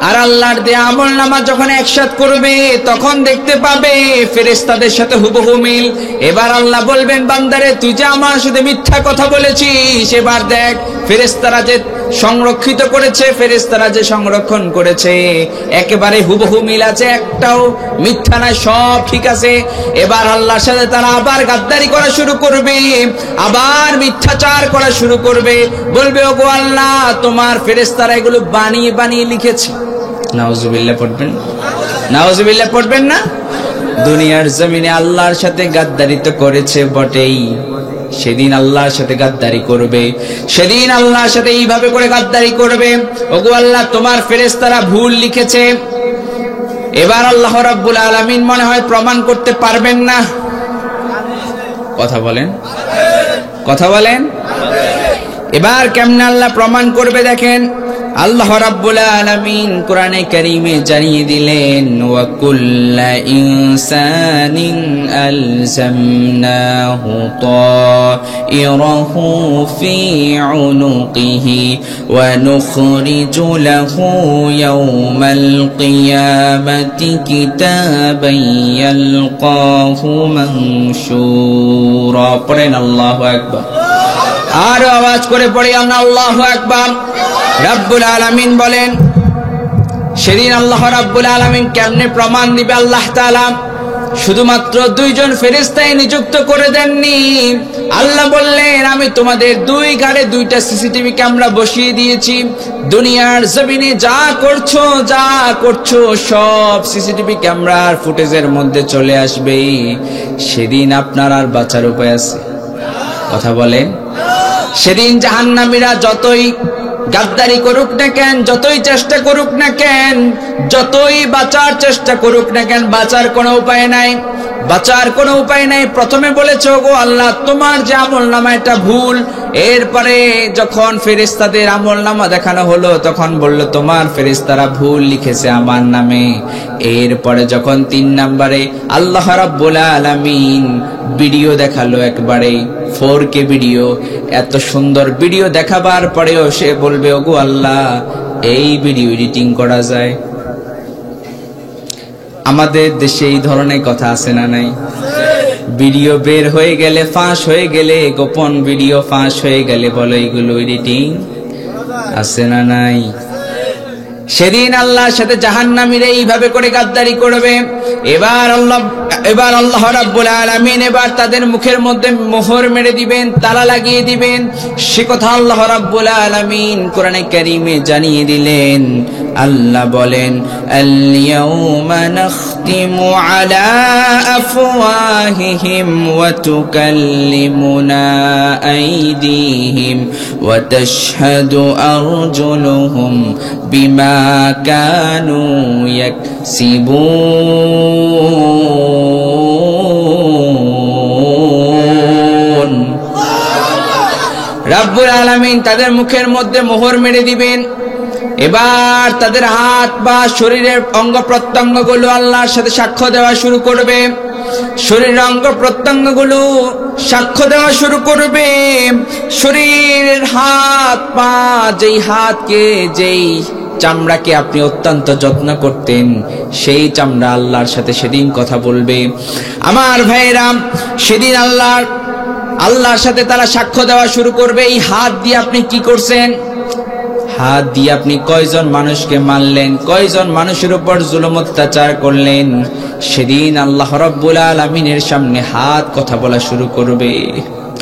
আর আল্লাহর দেয়া আমলনামা যখন একসাথে করবে তখন দেখতে পাবে ফেরেশতাদের সাথে হুবহু মিল। এবার আল্লাহ বলবেন, বান্দারে তুই যে আমার সাথে মিথ্যা কথা বলেছিস, এবার দেখ ফেরেশতারা যে সংরক্ষিত করেছে, ফেরেশতারা যে সংরক্ষণ করেছে একেবারে হুবহু মিল আছে, একটাও মিথ্যা নয়, সব ঠিক আছে। এবার আল্লাহর সাথে তারা আবার গাদ্দারি করা শুরু করবে, আবার মিথ্যাচার করা শুরু করবে, বলবে ওগো আল্লাহ তোমার ফেরেশতারা এগুলো বানিয়ে বানিয়ে লিখেছে। নাউজুবিল্লাহ পড়বেন, নাউজুবিল্লাহ পড়বেন না? দুনিয়ার জমিনে আল্লাহর সাথে গাদ্দারি তো করেছে বটেই, সেদিন আল্লাহর সাথে গাদ্দারি করবে, সেদিন আল্লাহর সাথে এইভাবে করে গাদ্দারি করবে, ওগো আল্লাহ তোমার ফেরেশতারা ভুল লিখেছে। এবার আল্লাহ রাব্বুল আলামিন মনে হয় প্রমাণ করতে পারবেন না। কথা বলেন, কথা বলেন। এবার কেমনে আল্লাহ প্রমাণ করবে দেখেন, আল্লাহ রাব্বুল আলামিন কোরআনে কারীমে জানিয়ে দিলেন, ওয়া কুল্লা ইনসানিন আলজামনাহু তাইরাহু ফি উনুকিহি ওয়া নুখরিজু লাহু ইয়াওমাল কিয়ামাতি কিতাবান ইয়ালকাহু মানশুরা। পড়েন আল্লাহু আকবার, আর আওয়াজ করে পড়ি আমরা আল্লাহু আকবার। রাব্বুল আলামিন বলেন, সেদিন আল্লাহ রাব্বুল আলামিন কেমনে প্রমাণ দিবে আল্লাহ তাআলা? শুধুমাত্র দুইজন ফেরেশতাই নিযুক্ত করে দেননি। আল্লাহ বললেন, আমি তোমাদের দুই ঘাড়ে দুইটা সিসিটিভি ক্যামেরা বসিয়ে দিয়েছি। দুনিয়ার জমিনে যা করছো সব সিসিটিভি ক্যামেরার ফুটেজের মধ্যে চলে আসবে। সেদিন আপনার আর বাঁচার উপায় আছে? কথা বলেন। সেদিন জাহান্নামীরা যতই গাদ্দারি করুক না কেন, যতই চেষ্টা করুক না কেন, যতই বাঁচার চেষ্টা করুক না কেন, বাঁচার কোনো উপায় নাই, বাঁচার কোনো উপায় নাই। প্রথমে বলেছে ওগো আল্লাহ তোমার যে আমলনামা এটা ভুল, এরপরে যখন ফেরেশতাদের আমলনামা দেখানো হলো তখন বলল তোমার ফেরেশতারা ভুল লিখেছে আমার নামে। এরপরে যখন 3 নম্বরে আল্লাহ রাব্বুল আলামিন ভিডিও দেখালো, একবারে 4K ভিডিও, এত সুন্দর ভিডিও দেখাবার পরেও সে বলবে ওগো আল্লাহ এই ভিডিও এডিটিং করা যায়? আমাদের দেশে এই ধরনের কথা আছে না নাই? ভিডিও বের হয়ে গেলে, ফাঁস হয়ে গেলে, গোপন ভিডিও ফাঁস হয়ে গেলে বলে এগুলো এডিটিং, আছে না নাই? সেদিন আল্লাহর সাথে জাহান্নামীরা এইভাবে করে গাদ্দারি করবে। এবার আল্লাহ রাব্বুল আলামিন এবার তাদের মুখের মধ্যে মোহর মেরে দিবেন, তালা লাগিয়ে দিবেন। সে কথা আল্লাহ রাব্বুল আলামিন কোরআনে কারীমে জানিয়ে দিলেন। আল্লাহ বলেন, আল ইয়াউমা নাখতিমু আলা আফওয়াহিহিম ওয়া তুকাল্লিমুনা আইদিহিম ওয়া তাশহাদু আরজুলুহুম বিমা কানু ইয়াকসিবুন। রাব্বুল আলামিন তাদের মুখের মধ্যে মোহর মেরে দিবেন। এবার তাদের হাত বা শরীরের অঙ্গ প্রত্যঙ্গগুলো আল্লাহর সাথে সাক্ষ্য দেওয়া শুরু করবে। শরীরের অঙ্গ প্রত্যঙ্গগুলো সাক্ষ্য দেওয়া শুরু করবে। শরীরের হাত পা, যেই হাতকে, যেই চামড়াকে আপনি অত্যন্ত যত্ন করতেন, সেই চামড়া আল্লাহর সাথে সেদিন কথা বলবে। আমার ভাইয়েরা, সেদিন আল্লাহর সাথে তারা সাক্ষ্য দেওয়া শুরু করবে। এই হাত দিয়ে আপনি কি করছেন? হাত দিয়ে আপনি কয়জন মানুষকে মারলেন, কয়জন মানুষের উপর জুলুম অত্যাচার করলেন? সেদিন আল্লাহ রাব্বুল আলামিনের সামনে হাত কথা বলা শুরু করবে।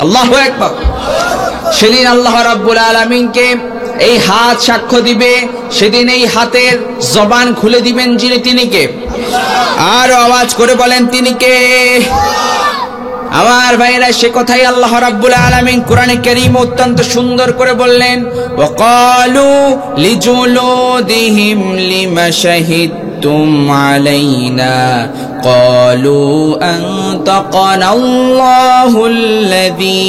আল্লাহু আকবার। সেদিন আল্লাহ রাব্বুল আলামিনকে এই হাত সাক্ষ্য দিবে। সেদিন এই হাতের জবান খুলে দিবেন যিনি, তিনি কে? আর আওয়াজ করে বলেন তিনি কে? আমার ভাইরা, সে কথাই আল্লাহ রাব্বুল আলামিন কোরআনে কারীম অত্যন্ত সুন্দর করে বললেন, ওয়াকালু লিজুলুদিহিম লিমা শাহিদতুম আলাইনা ক্বালু আনতাকানা আল্লাহুল্লাযী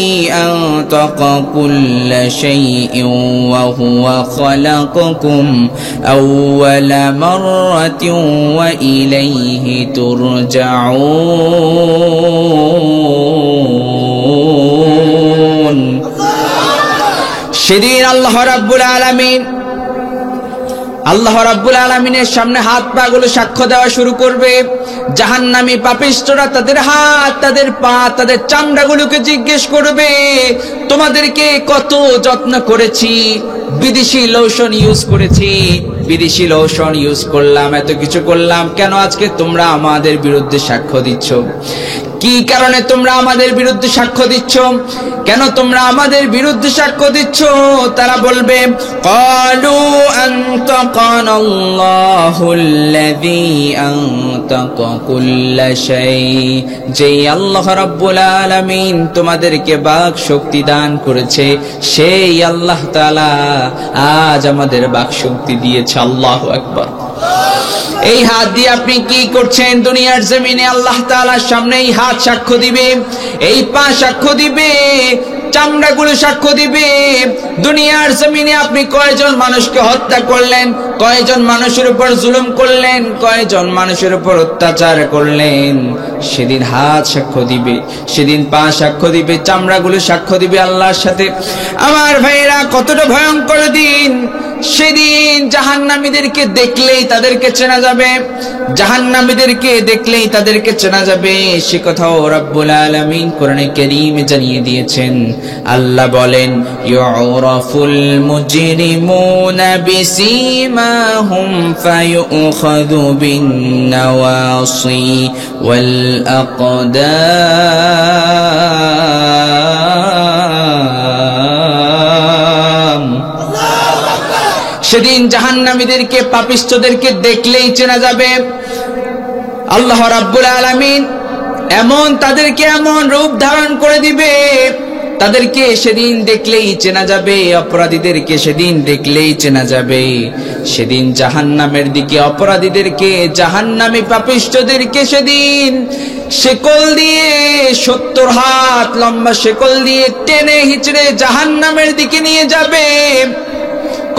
আনতাকা কুল্লা শাইইন ওয়া হুয়া খালাকাকুম আউওয়ালা মাররাতিন ওয়া ইলাইহি তুরজাউন। সেদিন আল্লাহ রাব্বুল আলামিনের সামনে হাত পা গুলো সাক্ষ্য দেওয়া শুরু করবে। জাহান্নামী পাপিষ্ঠরা তাদের হাত, তাদের পা, তাদের চামড়াগুলোকে জিজ্ঞেস করবে, তোমাদেরকে কত যত্ন করেছি, বিদেশি লোশন ইউজ করেছি, বিদেশি লোশন ইউজ করলাম, এত কিছু করলাম, কেন আজকে তোমরা আমাদের বিরুদ্ধে সাক্ষ্য দিচ্ছ? কি কারণে তোমরা আমাদের বিরুদ্ধে সাক্ষ্য দিচ্ছ? কেন তোমরা আমাদের বিরুদ্ধে সাক্ষ্য দিচ্ছ? তারা বলবে, ক্বালু আনতাকানাল্লাহুল্লাযী আনতাকা কুল্লা শাই, যে আল্লাহ রাব্বুল আলামিন তোমাদেরকে বাক শক্তি দান করেছে, সেই আল্লাহ তাআলা আজ আমাদের বাক শক্তি দিয়েছে। আল্লাহু আকবার। এই হাত দিয়ে আপনি কি করছেন দুনিয়ার জমিনে? আল্লাহ তাআলার সামনে এই হাত সাক্ষ্য দিবে, এই পা সাক্ষ্য দিবে, চামড়াগুলো সাক্ষ্য দিবে। দুনিয়ার জমিনে আপনি কয়জন মানুষকে হত্যা করলেন, কয়জন মানুষের উপর জুলুম করলেন, কয়জন মানুষের উপর অত্যাচার করলেন, সেদিন হাত সাক্ষ্য দিবে, সেদিন পা সাক্ষ্য দিবে, চামড়াগুলো সাক্ষ্য দিবে আল্লাহর সাথে। আমার ভাইরা, কতটা ভয়ঙ্কর দিন! সেদিন জাহান্নামীদেরকে দেখলেই তাদেরকে চেনা যাবে, জাহান্নামীদেরকে দেখলেই তাদেরকে চেনা যাবে। সে কথাও রব্বুল আলামিন কোরআনে কারীমে জানিয়ে দিয়েছেন। আল্লাহ বলেন, ইউরাফুল মুজরিমুনা বিসীমাহুম ফায়ুখাযু বিন-নাওয়াসি ওয়াল আকদাম। সেদিন জাহান্নামীদেরকে, পাপিষ্ঠদেরকে দেখলেই চেনা যাবে। আল্লাহ রাব্বুল আলামিন তাদেরকে এমন রূপ ধারণ করে দিবে, তাদেরকে সেদিন দেখলেই চেনা যাবে। অপরাধীদেরকে সেদিন দেখলেই চেনা যাবে। সেদিন জাহান্নামের দিকে অপরাধীদেরকে, জাহান্নামী পাপিষ্ঠদেরকে সেদিন শেকল দিয়ে, 70 হাত লম্বা শেকল দিয়ে টেনে হিচড়ে জাহান্নামের দিকে নিয়ে যাবে।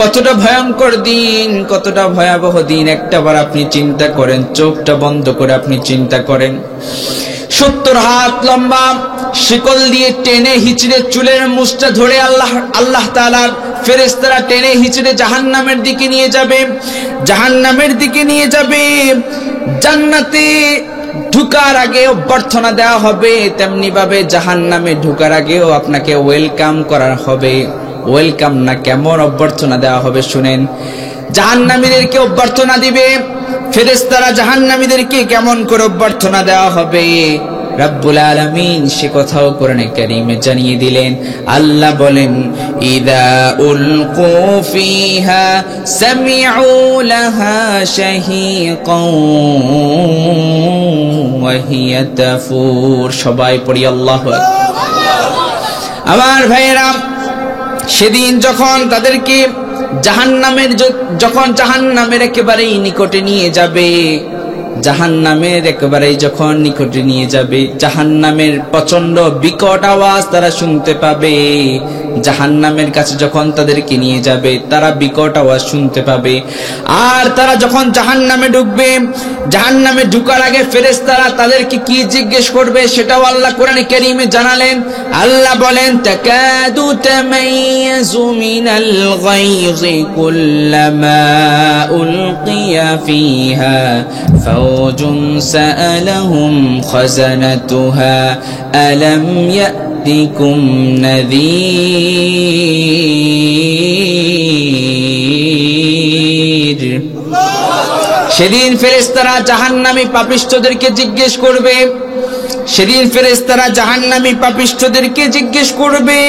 কতটা ভয়ঙ্কর দিন, কতটা ভয়াবহ দিন! একটাবার আপনি চিন্তা করেন, চোখটা বন্ধ করে আপনি চিন্তা করেন। 70 হাত লম্বা শিকল দিয়ে টেনে হিচড়ে চুলের মুছটা ধরে আল্লাহ তাআলার ফেরেশতারা টেনে হিচড়ে জাহান্নামের দিকে নিয়ে যাবে, জাহান্নামের দিকে নিয়ে যাবে। জান্নাতে ঢুকার আগে অভ্যর্থনা দেওয়া হবে, তেমনি ভাবে জাহান্নামে ঢুকার আগেও আপনাকে ওয়েলকাম করা হবে। ওয়েলকাম না, কেমন অভ্যর্থনা দেওয়া হবে শুনেন। জাহান্নামীদেরকে অভ্যর্থনা দিবে ফেরেশতারা, জাহান্নামীদেরকে কেমন করে অভ্যর্থনা দেওয়া হবে রব্বুল আলামিন সে কথাও কোরআনে কারীমে জানিয়ে দিলেন। আল্লাহ বলেন, ইদা উলকু ফিহা সামিউ লাহা শাহীকান ওয়া হিয়া তাফুর। সবাই পড়ি আল্লাহু আকবার। আমার ভাইয়েরা, সেদিন যখন তাদেরকে জাহান্নামের একেবারেই নিকটে নিয়ে যাবে, জাহান্নামের একেবারেই যখন নিকটে নিয়ে যাবে, জাহান্নামের প্রচন্ড বিকট আওয়াজ তারা শুনতে পাবে। জাহান্নামের কাছে যখন তাদেরকে নিয়ে যাবে, তারা বিকট আওয়াজ শুনতে পাবে। আর তারা যখন জাহান্নামে ঢুকবে, জাহান্নামে ঢুকার আগে ফেরেশতারা তাদেরকে কি জিজ্ঞেস করবে সেটাও আল্লাহ কোরআনে কারীমে জানালেন। আল্লাহ বলেন, তাকাদু তামাইয়াজু মিনাল গায়জি কুল্লামা উলকিয়া ফিহা ফাওজুন সাআলাহুম খাজানাতুহা আলাম ইয়াতিকুম নাযীর। সেদিন ফেরেশতারা জাহান্নামী পাপিষ্ঠদেরকে জিজ্ঞেস করবে, সেদিন ফেরেশতারা জাহান্নামী পাপিষ্ঠদেরকে জিজ্ঞেস করবে,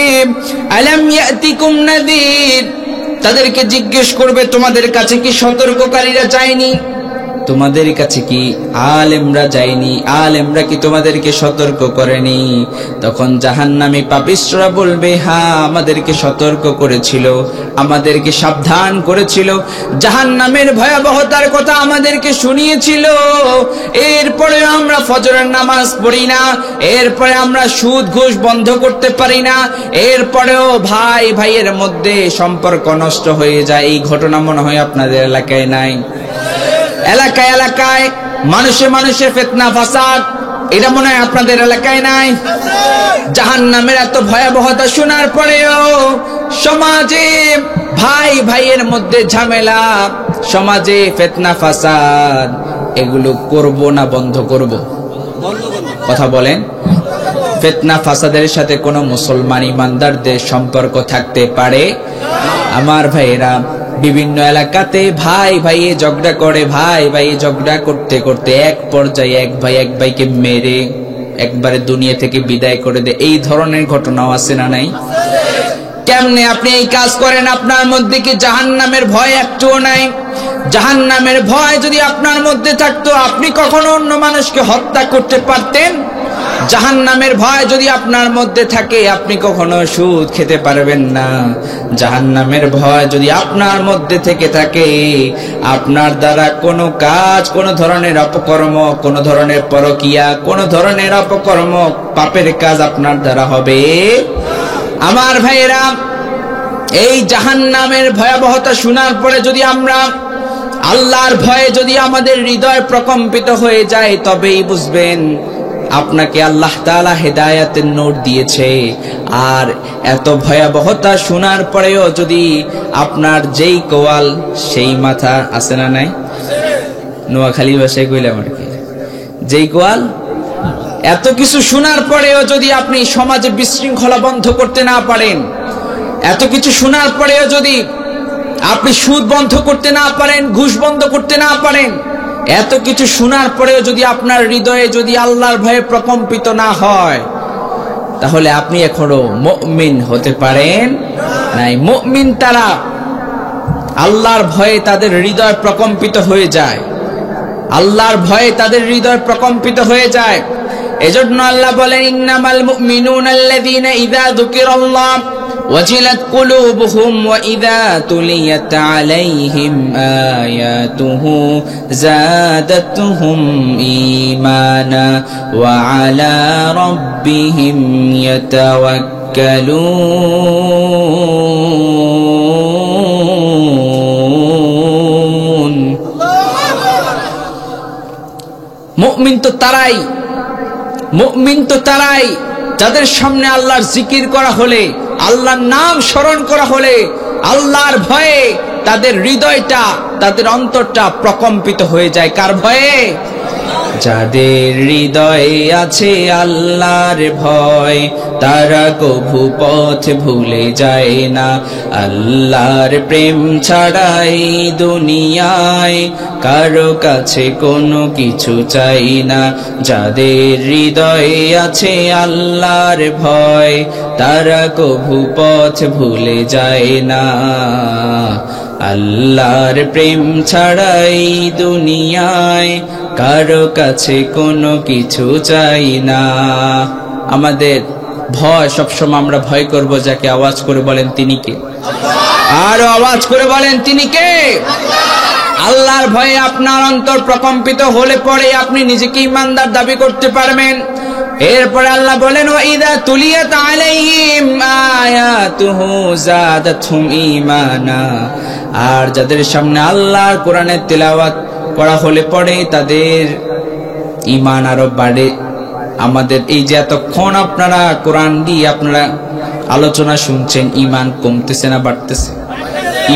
আলাম ইয়াতিকুম নাযীর, তাদেরকে জিজ্ঞেস করবে, তোমাদের কাছে কি সতর্ককারীরা যায়নি? তোমাদের কাছে কি আলেমরা যায়নি? আলেমরা কি তোমাদেরকে সতর্ক করেনি? তখন জাহান্নামী পাপিষ্ঠরা বলবে, হ্যাঁ, আমাদেরকে সতর্ক করেছিল, আমাদেরকে সাবধান করেছিল, জাহান্নামের ভয়াবহতার কথা আমাদেরকে শুনিয়েছিল। এরপরে আমরা ফজরের নামাজ পড়ি না, এরপরে আমরা সুদ ঘুষ বন্ধ করতে পারি না, এরপরেও ভাই ভাইয়ের মধ্যে সম্পর্ক নষ্ট হয়ে যায়। এই ঘটনা মনে হয় আপনাদের এলাকায় নাই। এলাকায় এলাকায় মানুষে মানুষে ফিতনা ফাসাদ, এটা মনে হয় আপনাদের এলাকায় নাই? জাহান্নামের এত ভয়াবহতা শোনার পরেও সমাজে ভাই ভাইয়ের মধ্যে ঝামেলা, সমাজে ফিতনা ফাসাদ, এগুলো করব না বন্ধ করব? কথা বলেন। ফিতনা ফাসাদের সাথে কোন মুসলমান ইমানদারদের সম্পর্ক থাকতে পারে? আমার ভাইয়েরা, বিভিন্ন এলাকাতে ভাই ভাইয়ে ঝগড়া করে, ভাই ভাইয়ে ঝগড়া করতে করতে এক পর্যায়ে এক ভাইকে মেরে একবারে দুনিয়া থেকে বিদায় করে দেয়। এই ধরনের ঘটনাও আছে না নাই? কেমনে আপনি এই কাজ করেন? আপনার মধ্যে কি জাহান্নামের ভয় একটুও নাই? জাহান্নামের ভয় যদি আপনার মধ্যে থাকতো, আপনি কখনো অন্য মানুষকে হত্যা করতে পারতেন? জাহান্নামের ভয় যদি আপনার মধ্যে থাকে, আপনি কখনো সুদ খেতে পারবেন না। জাহান্নামের ভয় যদি আপনার মধ্যে থেকে থাকে, আপনার দ্বারা কোনো কাজ, কোনো ধরনের অপকর্ম, কোনো ধরনের পরকিয়া, কোনো ধরনের অপকর্ম, পাপের কাজ আপনার দ্বারা হবে। আমার ভাইয়েরা, এই জাহান্নামের ভয়াবহতা শোনার পরে যদি আমরা আল্লাহর ভয়ে যদি আমাদের হৃদয় প্রকম্পিত হয়ে যায়, তবেই বুঝবেন আপনাকে আল্লাহ তাআলা হেদায়েতের নূর দিয়েছে। আর এত ভয়াবহতা শোনার পরেও যদি আপনার যেই কোয়াল সেই মাথা, আছে না নাই? নোয়াখালী ভাষায় কইলাম আর কি, যেই কোয়াল। এত কিছু শোনার পরেও যদি আপনি সমাজে বিশৃঙ্খলা বন্ধ করতে না পারেন, এত কিছু শোনার পরেও যদি আপনি সুদ বন্ধ করতে না পারেন, ঘুষ বন্ধ করতে না পারেন, এত কিছু শোনার পরেও যদি আপনার হৃদয়ে যদি আল্লাহর ভয়ে প্রকম্পিত না হয়, তাহলে আপনি এখনো মুমিন হতে পারেন নাই। মুমিন তারা আল্লাহর ভয়ে তাদের হৃদয় প্রকম্পিত হয়ে যায়, আল্লাহর ভয়ে তাদের হৃদয় প্রকম্পিত হয়ে যায়। এজন্য আল্লাহ বলেন, ইন্নামাল মুমিনুনা আল্লাযীনা ইযা যুকিরাল্লাহ ওয়াজিলাত কুলুবুহুম ওয়া ইযা তুলিয়াত আলাইহিম আয়াতুহু যাদাতুহুম ঈমানা ওয়া আলা রাব্বিহিম ইয়াতাওয়াক্কালুন। মুমিন তো তারাই যাদের সামনে আল্লাহর জিকির করা হলে, আল্লাহর নাম স্মরণ করা হলে, আল্লাহর ভয়ে তাদের হৃদয়টা, তাদের অন্তরটা প্রকম্পিত হয়ে যায়। কার ভয়ে? যাদের হৃদয়ে আছে আল্লাহর ভয়, তারা কভু পথ ভুলে যায় না। আল্লাহর প্রেম ছাড়াই দুনিয়ায় কারো কাছে কোনো কিছু চাই না। যাদের হৃদয়ে আছে আল্লাহর ভয়, তারা কভু পথ ভুলে যায় না। আল্লাহর প্রেম ছাড়াই দুনিয়ায় কারো কাছে কোনো কিছু চাই না। আমাদের ভয় সবসময় আমরা ভয় করব যাকে। আওয়াজ করে বলেন তিনি কে? আরো আওয়াজ করে বলেন তিনি কে? আল্লাহর ভয়ে আপনার অন্তর প্রকম্পিত হলে পরে আপনি নিজেকে ইমানদার দাবি করতে পারবেন। এরপরে আল্লাহ বলেন, ওয়াইদা তুলিয়াত আলাইহিম আয়াতুহু যাদাতুহুম ঈমানা। আর যাদের সামনে আল্লাহর কোরআনের তেলাওয়াত করা হলে পরে তাদের ঈমান আরো বাড়ে। আমাদের এই যে এতক্ষণ আপনারা কোরআন দিয়ে আপনারা আলোচনা শুনছেন, ঈমান কমতেছে না বাড়তেছে?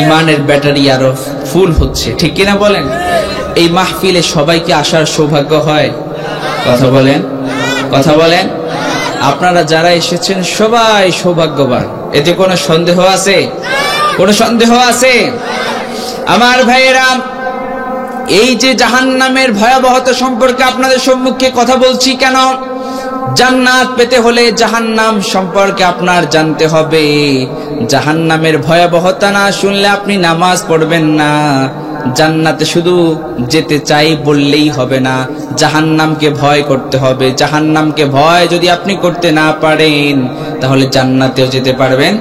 ঈমানের ব্যাটারি আরো ফুল হচ্ছে, ঠিক কিনা বলেন? এই মাহফিলে সবাইকে আসার সৌভাগ্য হয়? কথা বলেন, কথা বলেন। আপনারা যারা এসেছেন সবাই সৌভাগ্যবান, এতে কোনো সন্দেহ আছে? কোনো সন্দেহ আছে? আমার ভাইয়েরা, এই যে জাহান্নামের ভয়াবহতা সম্পর্কে আপনাদের সম্মুখে কথা বলছি কেন? জান্নাত পেতে হলে জাহান্নাম সম্পর্কে আপনার জানতে হবে। জাহান্নামের ভয়াবহতা না শুনলে আপনি নামাজ পড়বেন না। জান্নাতে শুধু যেতে চাই বললেই হবে না, জাহান্নামকে ভয় করতে হবে। জাহান্নামকে ভয় যদি আপনি করতে না পারেন, তাহলে জান্নাতেও যেতে পারবেন।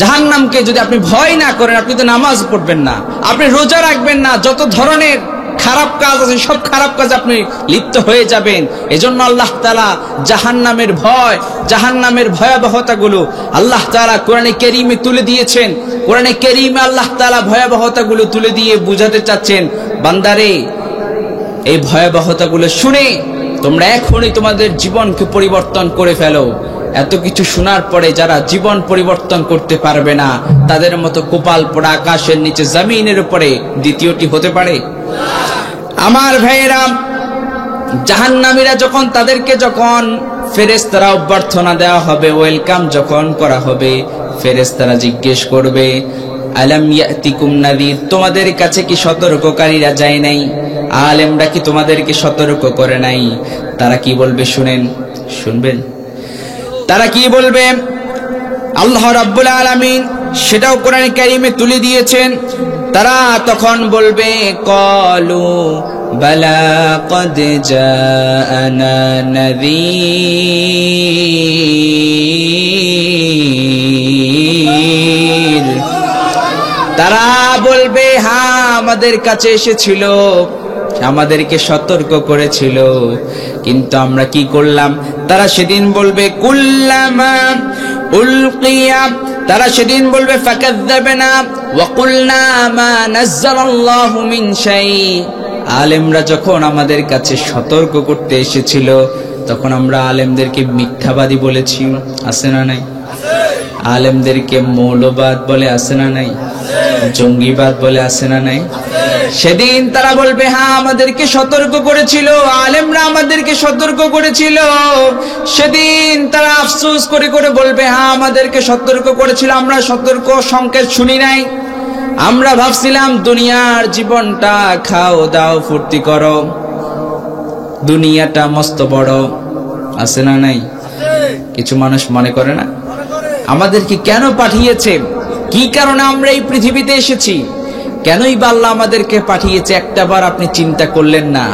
জাহান্নামকে যদি আপনি ভয় না করেন, আপনি তো নামাজ পড়বেন না, আপনি রোজা রাখবেন না, যত ধরনের খারাপ কাজ আছে সব খারাপ কাজ আপনি লিপ্ত হয়ে যাবেন। এজন্য আল্লাহ তাআলা জাহান্নামের ভয়, জাহান্নামের ভয়াবহতাগুলো আল্লাহ তাআলা কোরআনে কারীমে তুলে দিয়েছেন। কোরআনে কারীমে আল্লাহ তাআলা ভয়াবহতাগুলো তুলে দিয়ে বুঝাতে চাচ্ছেন, বান্দারে এই ভয়াবহতাগুলো শুনে তোমরা এখনই তোমাদের জীবনকে পরিবর্তন করে ফেলো। এত কিছু শোনার পরে যারা জীবন পরিবর্তন করতে পারবে না, তাদের মতো কপাল পোড়া আকাশের নিচে জমিনের উপরে দ্বিতীয়টি হতে পারে? আমার ভাইয়েরা, জাহান্নামীরা যখন তাদেরকে যখন ফেরেশতারা অভ্যর্থনা দেওয়া হবে, ওয়েলকাম যখন করা হবে, ফেরেশতারা জিজ্ঞেস করবে আলাম ইয়াতিকুম নাযীর, তোমাদের কাছে কি সতর্ককারীরা যায় নাই? আলেমরা কি তোমাদেরকে সতর্ক করে নাই? তারা কি বলবে শুনবেন? তারা কি বলবে? আল্লাহ রাব্বুল আলামিন সেটাও কোরআন কারীমে তুলে দিয়েছেন। তারা তখন বলবে ক্বালু বালা ক্বাদ জাআনা নাযীর। তারা বলবে হ্যাঁ, আমাদের কাছে এসেছিল, আমাদেরকে সতর্ক করেছিল, কিন্তু আমরা কি করলাম? তারা সেদিন বলবে কুল্লামা উলকিয়া, তারা সেদিন বলবে ফাকাযযাবনা ওয়া কুলনা মা নাযালাল্লাহু মিন শাই। আলেমরা যখন আমাদের কাছে সতর্ক করতে এসেছিল, তখন আমরা আলেমদেরকে মিথ্যাবাদী বলেছি, আছে না নাই? আলেমদেরকে মৌলবাদ বলে, আছে না নাই? জঙ্গিবাদ বলে, আছে না নাই? সেদিন তারা বলবে হ্যাঁ, আমাদেরকে সতর্ক করেছিল, আলেমরা আমাদেরকে সতর্ক করেছিল। সেদিন তারা আফসোস করে করে বলবে হ্যাঁ, আমাদেরকে সতর্ক করেছিল, আমরা সতর্ক সংকেত শুনি নাই। আমরা ভাবছিলাম দুনিয়ার জীবনটা খাও দাও ফুর্তি করো, দুনিয়াটা মস্ত বড়, আছে না নাই? কিছু মানুষ মনে করে না আমাদেরকে কেন পাঠিয়েছে, কি কারণে আমরা এই পৃথিবীতে এসেছি, কেনই বা আল্লাহ আমাদেরকে পাঠিয়েছে, একটাবার আপনি চিন্তা করলেন না?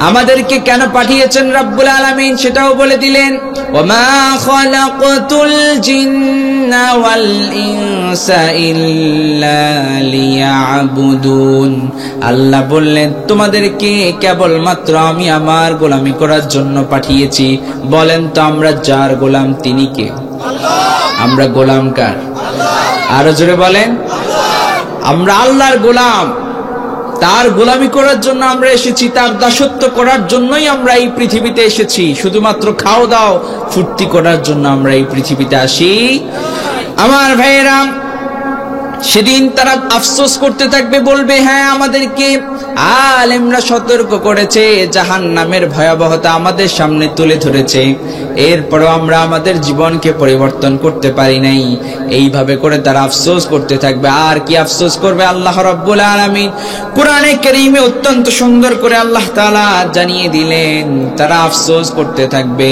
আমাদেরকে কেন পাঠিয়েছেন রব্বুল আলামিন সেটাও বলে দিলেন। ওমা খালাকতুল জিন্না ওয়াল ইনসা ইল্লা লিয়াবুদুন। আল্লাহ বললেন তোমাদেরকে কেবলমাত্র আমি আমার গোলামি করার জন্য পাঠিয়েছি। বলেন তো আমরা যার গোলাম তিনি কে? আমরা গোলাম কার? আরো জোরে বলেন। আমরা আল্লাহর গোলাম, তার গোলামি করার জন্য আমরা এসেছি, তার দাসত্ব করার জন্যই আমরা এই পৃথিবীতে এসেছি। শুধুমাত্র খাও দাও ফুর্তি করার জন্য আমরা এই পৃথিবীতে আসি। আমার ভাইয়েরা, সেদিন তারা আফসোস করতে থাকবে, বলবে হ্যাঁ, আমাদেরকে আলেমরা সতর্ক করেছে, জাহান্নামের ভয়াবহতা আমাদের সামনে তুলে ধরেছে, এরপরও আমরা আমাদের জীবনকে পরিবর্তন করতে পারি নাই। এইভাবে করে তারা আফসোস করতে থাকবে। আর কি আফসোস করবে? আল্লাহ রাব্বুল আলামিন কোরআনে কারীমে অত্যন্ত সুন্দর করে আল্লাহ তাআলা জানিয়ে দিলেন, তারা আফসোস করতে থাকবে।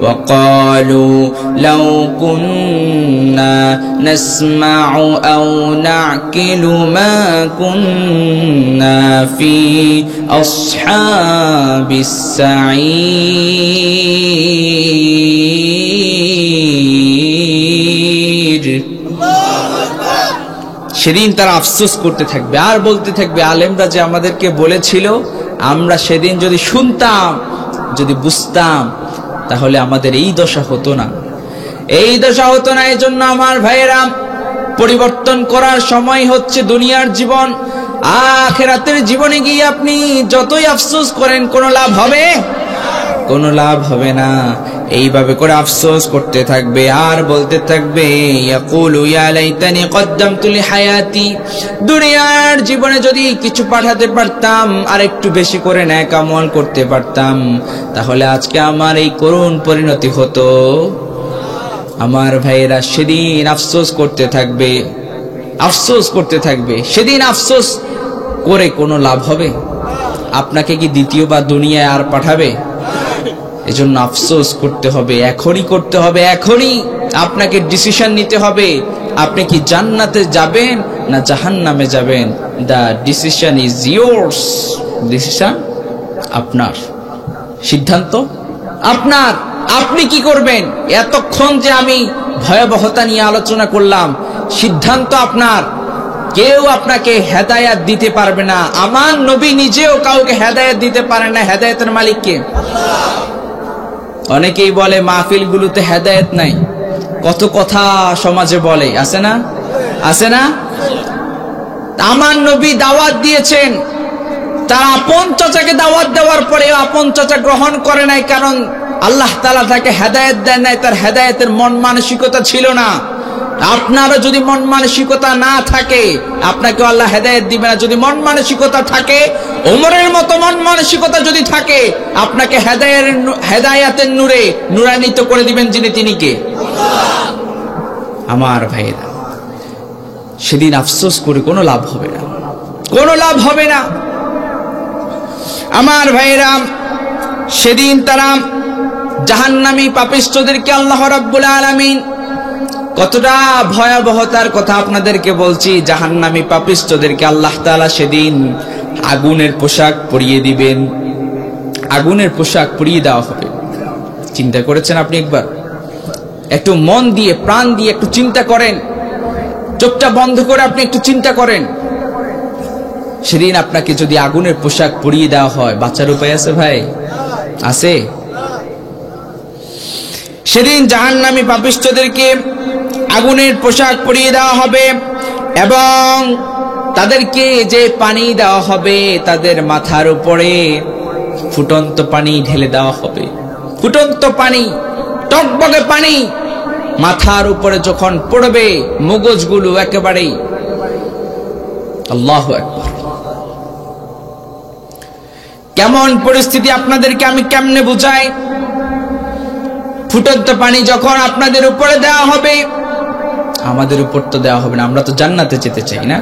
ওয়াকালু লাউ কুন্না নাসমাউ আও নাকিলু মা কুন্না ফি আসহাবিস সাঈর। সেদিন তারা আফসোস করতে থাকবে আর বলতে থাকবে, আলেমরা যে আমাদেরকে বলেছিল, আমরা সেদিন যদি শুনতাম, যদি বুঝতাম, তাহলে আমাদের এই দশা হতো না, এই দশা হতো না। এই জন্য আমার ভাইয়েরা, পরিবর্তন করার সময় হচ্ছে দুনিয়ার জীবন। আখিরাতের জীবনে গিয়ে আপনি যতই আফসোস করেন কোনো লাভ হবে? কোনো লাভ হবে না। এইভাবে করে আফসোস করতে থাকবে আর বলতে থাকবে, ইয়াকুলু ইয়া লাইতানি কদ্দামতু লিহায়াতি, দুনিয়ার জীবনে যদি কিছু পাঠাতে পারতাম, আর একটু বেশি করে নেক আমল করতে পারতাম, তাহলে আজকে আমার এই করুণ পরিণতি হতো। আমার ভাইয়েরা, সেদিন আফসোস করতে থাকবে, আফসোস করতে থাকবে। সেদিন আফসোস করে কোনো লাভ হবে? আপনাকে কি দ্বিতীয়বার দুনিয়ায় আর পাঠাবে? এজন্য আফসোস করতে হবে, এখনই করতে হবে, এখনই আপনাকে ডিসিশন নিতে হবে। আপনি কি জান্নাতে যাবেন না জাহান্নামে যাবেন? The decision is yours. Decision আপনার, সিদ্ধান্ত আপনার। আপনি কি করবেন? এতক্ষণ যে আমি ভয়াবহতা নিয়ে আলোচনা করলাম, সিদ্ধান্ত আপনার। কেউ আপনাকে হেদায়েত দিতে পারবে না। আমার নবী নিজেও কাউকে হেদায়েত দিতে পারে না। হেদায়েতের মালিক কে? অনেকেই বলে মাহফিলগুলোতে হেদায়েত নাই, কত কথা সমাজে বলে, আছে না? আছে না? আমার নবী দাওয়াত দিয়েছেন, তারা আপন চাচাকে দাওয়াত দেওয়ার পরে আপন চাচা গ্রহণ করে নাই, কারণ আল্লাহ তাআলা তাকে হেদায়েত দেন নাই, তার হেদায়েতের মন মানসিকতা ছিল না। আপনারও যদি মন মানসিকতা না থাকে আপনাকে আল্লাহ হেদায়েত দিবে না। যদি মন মানসিকতা থাকে, ওমরের মতো মন মানসিকতা যদি থাকে, আপনাকে হেদায়েতের নূরে নূরান্বিত করে দিবেন যিনি, তিনি কে? আমার ভাইরা, সেদিন আফসোস করে কোনো লাভ হবে না, কোনো লাভ হবে না। আমার ভাইরা, সেদিন তারা জাহান্নামী পাপিষ্ঠদেরকে আল্লাহ রাব্বুল আলামিন, কতটা ভয়াবহতার কথা আপনাদেরকে বলছি, জাহান্নামী পাপিষ্ঠদেরকে আল্লাহ তাআলা সেদিন আগুনের পোশাক পরিয়ে দিবেন, আগুনের পোশাক পরিয়ে দেওয়া হবে। চিন্তা করেছেন আপনি? একবার একটু মন দিয়ে প্রাণ দিয়ে একটু চিন্তা করেন, চোখটা বন্ধ করে আপনি একটু চিন্তা করেন, সেদিন আপনাকে যদি আগুনের পোশাক পরিয়ে দেওয়া হয়, বাঁচার উপায় আছে ভাই? আছে? সেদিন জাহান্নামী পাপিষ্ঠদেরকে আগুনের পোশাক পরিয়ে দেওয়া হবে এবং তাদেরকে যে পানি দেওয়া হবে তাদের মাথার উপরে ফুটন্ত পানি ঢেলে দেওয়া হবে। ফুটন্ত পানি, টকবকে পানি মাথার উপরে যখন পড়বে, মগজগুলো একেবারেই, আল্লাহু আকবার। কেমন পরিস্থিতি আপনাদেরকে আমি কেমনে বুঝাই? ফুটন্ত পানি যখন আপনাদের উপরে দেওয়া হবে, আমাদের উপর তো দেওয়া হবে না, আমরা তো জান্নাতে যেতে চাই না?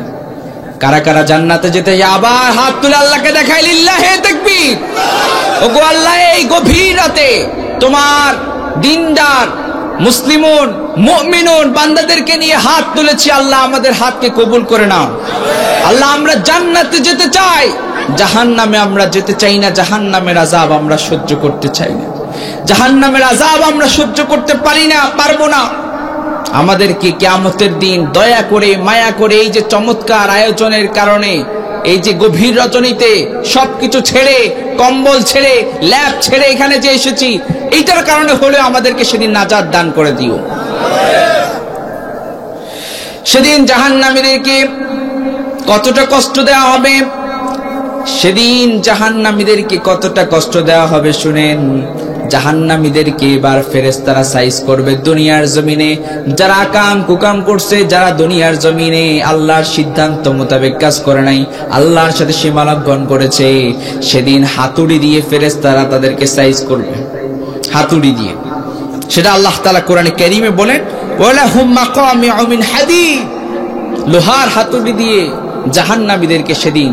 কারা কারা জান্নাতে যেতে চাই? আবার হাত তুলে আল্লাহকে দেখাই, লিল্লাহে তাকবীর। ওগো আল্লাহ, এই গভীর রাতে তোমার দিনদার মুসলিমুন মুমিনুন বান্দাদেরকে নিয়ে হাত তুলেছি, আল্লাহ আমাদের হাতকে কবুল করে নাও। আল্লাহ, আমরা জান্নাতে যেতে চাই, জাহান্নামে আমরা যেতে চাই না। জাহান্নামের আযাব আমরা সহ্য করতে চাই না, জাহান্নামের আযাব আমরা সহ্য করতে পারি না, পারবো না। আমাদেরকে কিয়ামতের দিন দয়া করে, মায়া করে, এই যে চমৎকার আয়োজনের কারণে, এই যে গভীর রজনীতে সবকিছু ছেড়ে, কম্বল ছেড়ে, ল্যাব ছেড়ে এখানে যে এসেছি, এইটার কারণে হলেও আমাদেরকে সেদিন নাজাত দান করে দিও। সেদিন জাহান্নামীদেরকে কতটা কষ্ট দেওয়া হবে, সেদিন জাহান্নামীদেরকে কতটা কষ্ট দেওয়া হবে শুনেন। জাহান্নামীদেরকে এবার ফেরেশতারা সাইজ করবে দুনিয়ার জমিনে। যারা কাম কুকাম করছে, যারা দুনিয়ার জমিনে আল্লাহর সিদ্ধান্ত মোতাবেক কাজ করে নাই, আল্লাহর সাথে সীমালঙ্ঘন করেছে, সেদিন হাতুড়ি দিয়ে ফেরেশতারা তাদেরকে সাইজ করবে, হাতুড়ি দিয়ে। সেটা আল্লাহ তাআলা কোরআনে কারীমে বলেন, ওয়ালাহুম মাকামিউ মিন হাদীদ, লোহার হাতুড়ি দিয়ে জাহান্নামীদেরকে সেদিন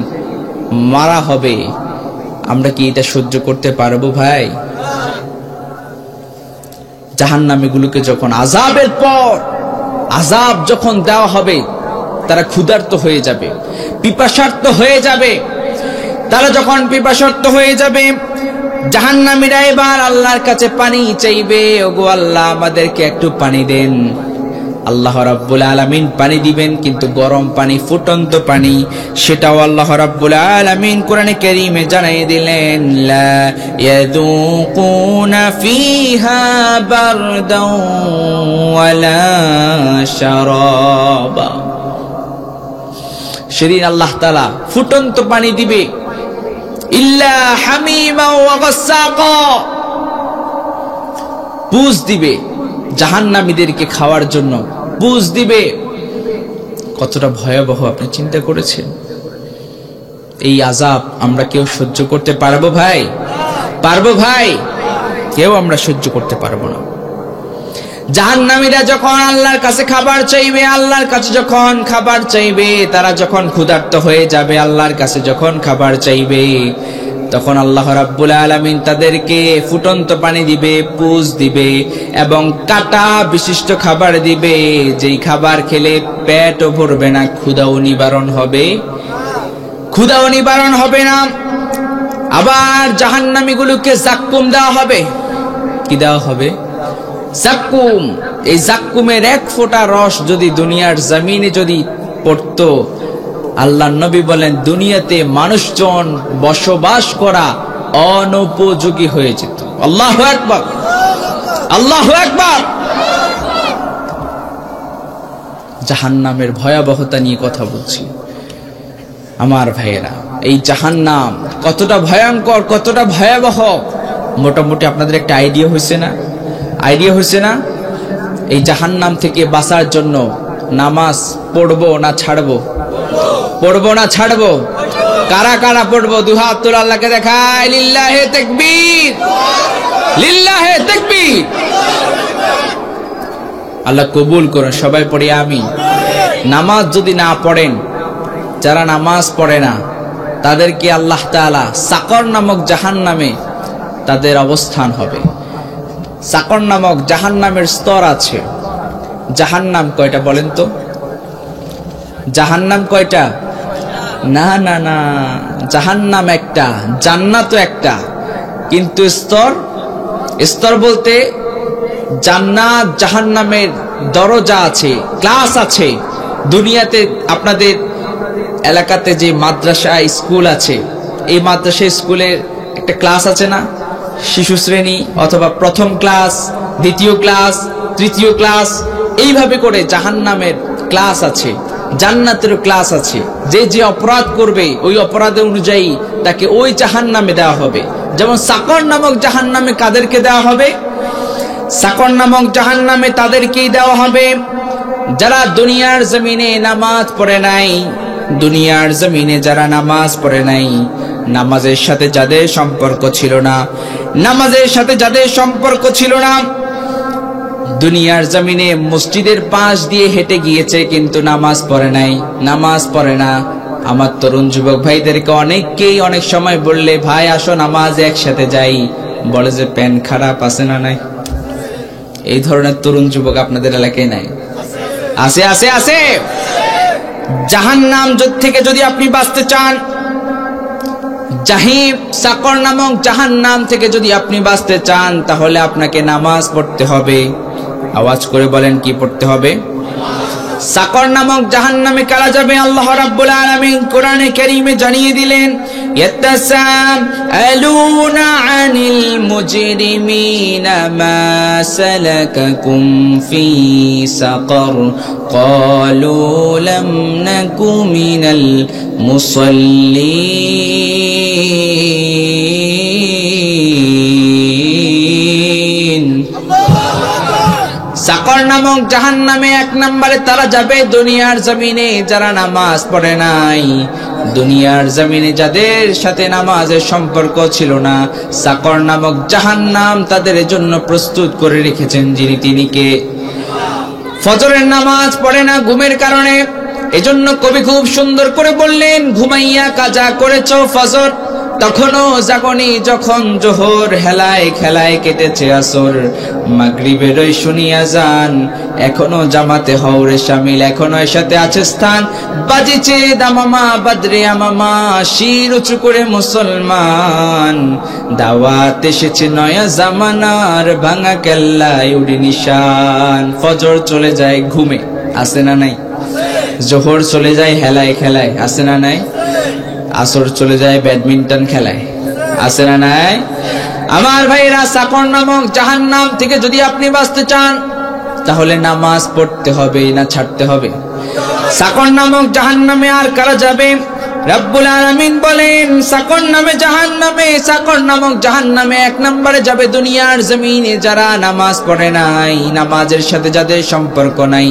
মারা হবে। আমরা কি এটা সহ্য করতে পারবো ভাই? জাহান্নামীগুলোকে যখন আযাবের পর আযাব যখন দেওয়া হবে, তারা ক্ষুধার্ত হয়ে যাবে, পিপাসার্ত হয়ে যাবে। তারা যখন পিপাসার্ত হয়ে যাবে, জাহান্নামীরা এবার আল্লাহর কাছে পানি চাইবে, ওগো আল্লাহ আমাদেরকে একটু পানি দেন। আল্লাহ রাব্বুল আলামিন পানি দিবেন, কিন্তু গরম পানি, ফুটন্ত পানি। সেটাও আল্লাহ রাব্বুল আলামিন কোরআনে কারীমে জানিয়ে দিলেন, লা ইয়াযুকুনা ফিহা বারদাও ওয়ালা শারাবা। সেদিন আল্লাহ তাআলা ফুটন্ত পানি দিবে, ইল্লা হামিমা ওয়া গাসসাকা, পুষ দিবে জাহান্নামীদেরকে খাওয়ার জন্য, পুষ দিবে। কতটা ভয়াবহ আপনি চিন্তা করেছেন? এই আযাব আমরা কেউ সহ্য করতে পারবো ভাই? পারবো ভাই? কেউ আমরা সহ্য করতে পারবো না। জাহান্নামীরা যখন আল্লাহর কাছে খাবার চাইবে, আল্লাহর কাছে যখন খাবার চাইবে, তারা যখন ক্ষুধার্ত হয়ে যাবে, আল্লাহর কাছে যখন খাবার চাইবে, তখন আল্লাহ রাব্বুল আলামিন তাদেরকে ফুটন্ত পানি দিবে, পুষ দিবে এবং কাঁটা বিশিষ্ট খাবার দিবে, যেই খাবার খেলে পেটও ভরবে না, ক্ষুধাও নিবারণ হবে, ক্ষুধাও নিবারণ হবে না। আবার জাহান্নামীগুলোকে জাক্কুম দেওয়া হবে। কি দেওয়া হবে? জাক্কুম। এই জাক্কুমের এক ফোঁটা রস যদি দুনিয়ার জমিনে যদি পড়তো, আল্লাহর নবী বলেন দুনিয়াতে মানুষজন বসবাস করা অনুপযোগী হয়ে যেত। আল্লাহু আকবার, আল্লাহু আকবার। জাহান্নামের ভয়াবহতা নিয়ে কথা বলছি আমার ভাইয়েরা। এই জাহান্নাম কতটা ভয়ঙ্কর, কতটা ভয়াবহ, মোটামুটি আপনাদের একটা আইডিয়া হয়েছে না? আইডিয়া হয়েছে না? এই জাহান্নাম থেকে বাঁচার জন্য নামাজ পড়বো না ছাড়বো? পড়বো না ছাড়বো? কারা কারা পড়বো? দুহাত তুলে আল্লাহকে দেখায়। লিল্লাহে তাকবীর, লিল্লাহে তাকবীর। আল্লাহ কবুল করুন, সবাই পড়ি আমি। নামাজ যদি না পড়েন, যারা নামাজ পড়ে না তাদেরকে আল্লাহ তাআলা সাকর নামক জাহান্নামে তাদের অবস্থান হবে। সাকর নামক জাহান্নামের স্তর আছে। জাহান্নাম কয়টা বলেন তো? জাহান্নাম কয়টা? না না না, জাহান্নাম একটা, জান্নাতও একটা, কিন্তু স্তর, স্তর বলতে জান্নাত জাহান্নামের দরজা আছে, ক্লাস আছে। দুনিয়াতে আপনাদের এলাকাতে যে মাদ্রাসা স্কুল আছে, এই মাদ্রাসা স্কুলের একটা ক্লাস আছে না? শিশু শ্রেণী অথবা প্রথম ক্লাস, দ্বিতীয় ক্লাস, তৃতীয় ক্লাস, এইভাবে করে জাহান্নামের ক্লাস আছে, জান্নাতের ক্লাস আছে। যে যে অপরাধ করবে ওই অপরাধ অনুযায়ী তাকে ওই জাহান্নামে দেওয়া হবে। যেমন সাকর নামক জাহান্নামে কাদেরকে দেওয়া হবে? সাকর নামক জাহান্নামে তাদেরকেই দেওয়া হবে যারা দুনিয়ার জমিনে নামাজ পড়ে নাই। দুনিয়ার জমিনে যারা নামাজ পড়ে নাই, নামাজের সাথে যাদের সম্পর্ক ছিল না, নামাজের সাথে যাদের সম্পর্ক ছিল না, দুনিয়ার জমিনে মসজিদের পাশ দিয়ে হেঁটে গিয়েছে কিন্তু নামাজ পড়ে নাই, নামাজ পড়ে না। আমার তরুণ যুবক ভাইদেরকে অনেককেই অনেক সময় বললে, ভাই আসো নামাজ একসাথে যাই, বলে যে প্যান খারাপ আছে না নাই? এই ধরনের তরুণ যুবক আপনাদের এলাকায় নাই? আছে আছে আছে। জাহান্নাম থেকে যদি আপনি বাঁচতে চান, জাহিম সাকর নামক জাহান্নাম থেকে যদি আপনি বাঁচতে চান, তাহলে আপনাকে নামাজ পড়তে হবে। আওয়াজ করে বলেন, কি পড়তে হবে? সাকর নামক জাহান্নামে কারা যাবে? আল্লাহ রাব্বুল আলামিন কোরআনে কারীমে জানিয়ে দিলেন, ইয়াতাসাআলুনা আনিল মুজরিমিনা মা সালাকাকুম ফি সাকর ক্বালু লাম নাকু মিনাল মুসাল্লিন। সাকর নামক জাহান্নামে এক নম্বরে তারা যাবে দুনিয়ার জমিনে যারা নামাজ পড়ে নাই, দুনিয়ার জমিনে যাদের সাথে নামাজের সম্পর্ক ছিল না। সাকর নামক জাহান্নাম তাদের জন্য প্রস্তুত করে রেখেছেন যিনি, তিনি কে? ফজরের নামাজ পড়ে না ঘুমের কারণে, এজন্য কবি খুব সুন্দর করে বললেন, ঘুমাইয়া কাজা করেছো ফজর, তখনও জাগনি যখন জোহর, হেলায় খেলায় কেটেছে আসর, মাগরিবের ওই শুনিয়া যান, এখনো জামাতে হওরে শামিল, এখনো এর সাথে আছে স্থান, বাজিছে দামামা বাদরে আমামা, শির উঁচু করে মুসলমান, দাওয়াত এসেছে নয়া জামানার, ভাঙা কেল্লায় উড়ি নিশান। ফজর চলে যায় ঘুমে, আছে না নাই? জোহর চলে যায় হেলায় খেলায়, আছে না নাই? আসর চলে যায় ব্যাডমিন্টন খেলায়, আছে না নাই? আমার ভাইরা, সাকর নামক জাহান্নাম থেকে যদি আপনি বাঁচতে চান, তাহলে নামাজ পড়তে হবে না ছাড়তে হবে? সাকর নামক জাহান্নামে আর কারা যাবে? রব্বুল আলামিন বলেন, সাকর নামে জাহান্নামে, সাকর নামক জাহান্নামে এক নম্বরে যাবে দুনিয়ার জমিনে যারা নামাজ পড়ে নাই, নামাজের সাথে যাদের সম্পর্ক নাই।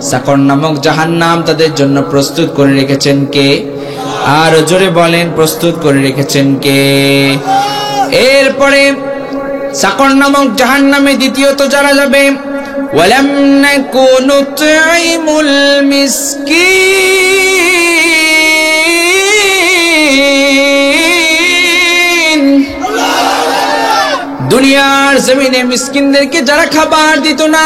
সাকর নামক জাহান্নাম তাদের জন্য প্রস্তুত করে রেখেছেন কে? আর জোরে বলেন, প্রস্তুত করে রেখেছেন কে? এরপরে সাকর নামক জাহান্নামে দ্বিতীয়ত যারা যাবে, ওয়ালাম নাকু নুতঈমুল মিসকিন। দুনিয়ার জমিনে মিসকিনদেরকে যারা খাবার দিত না,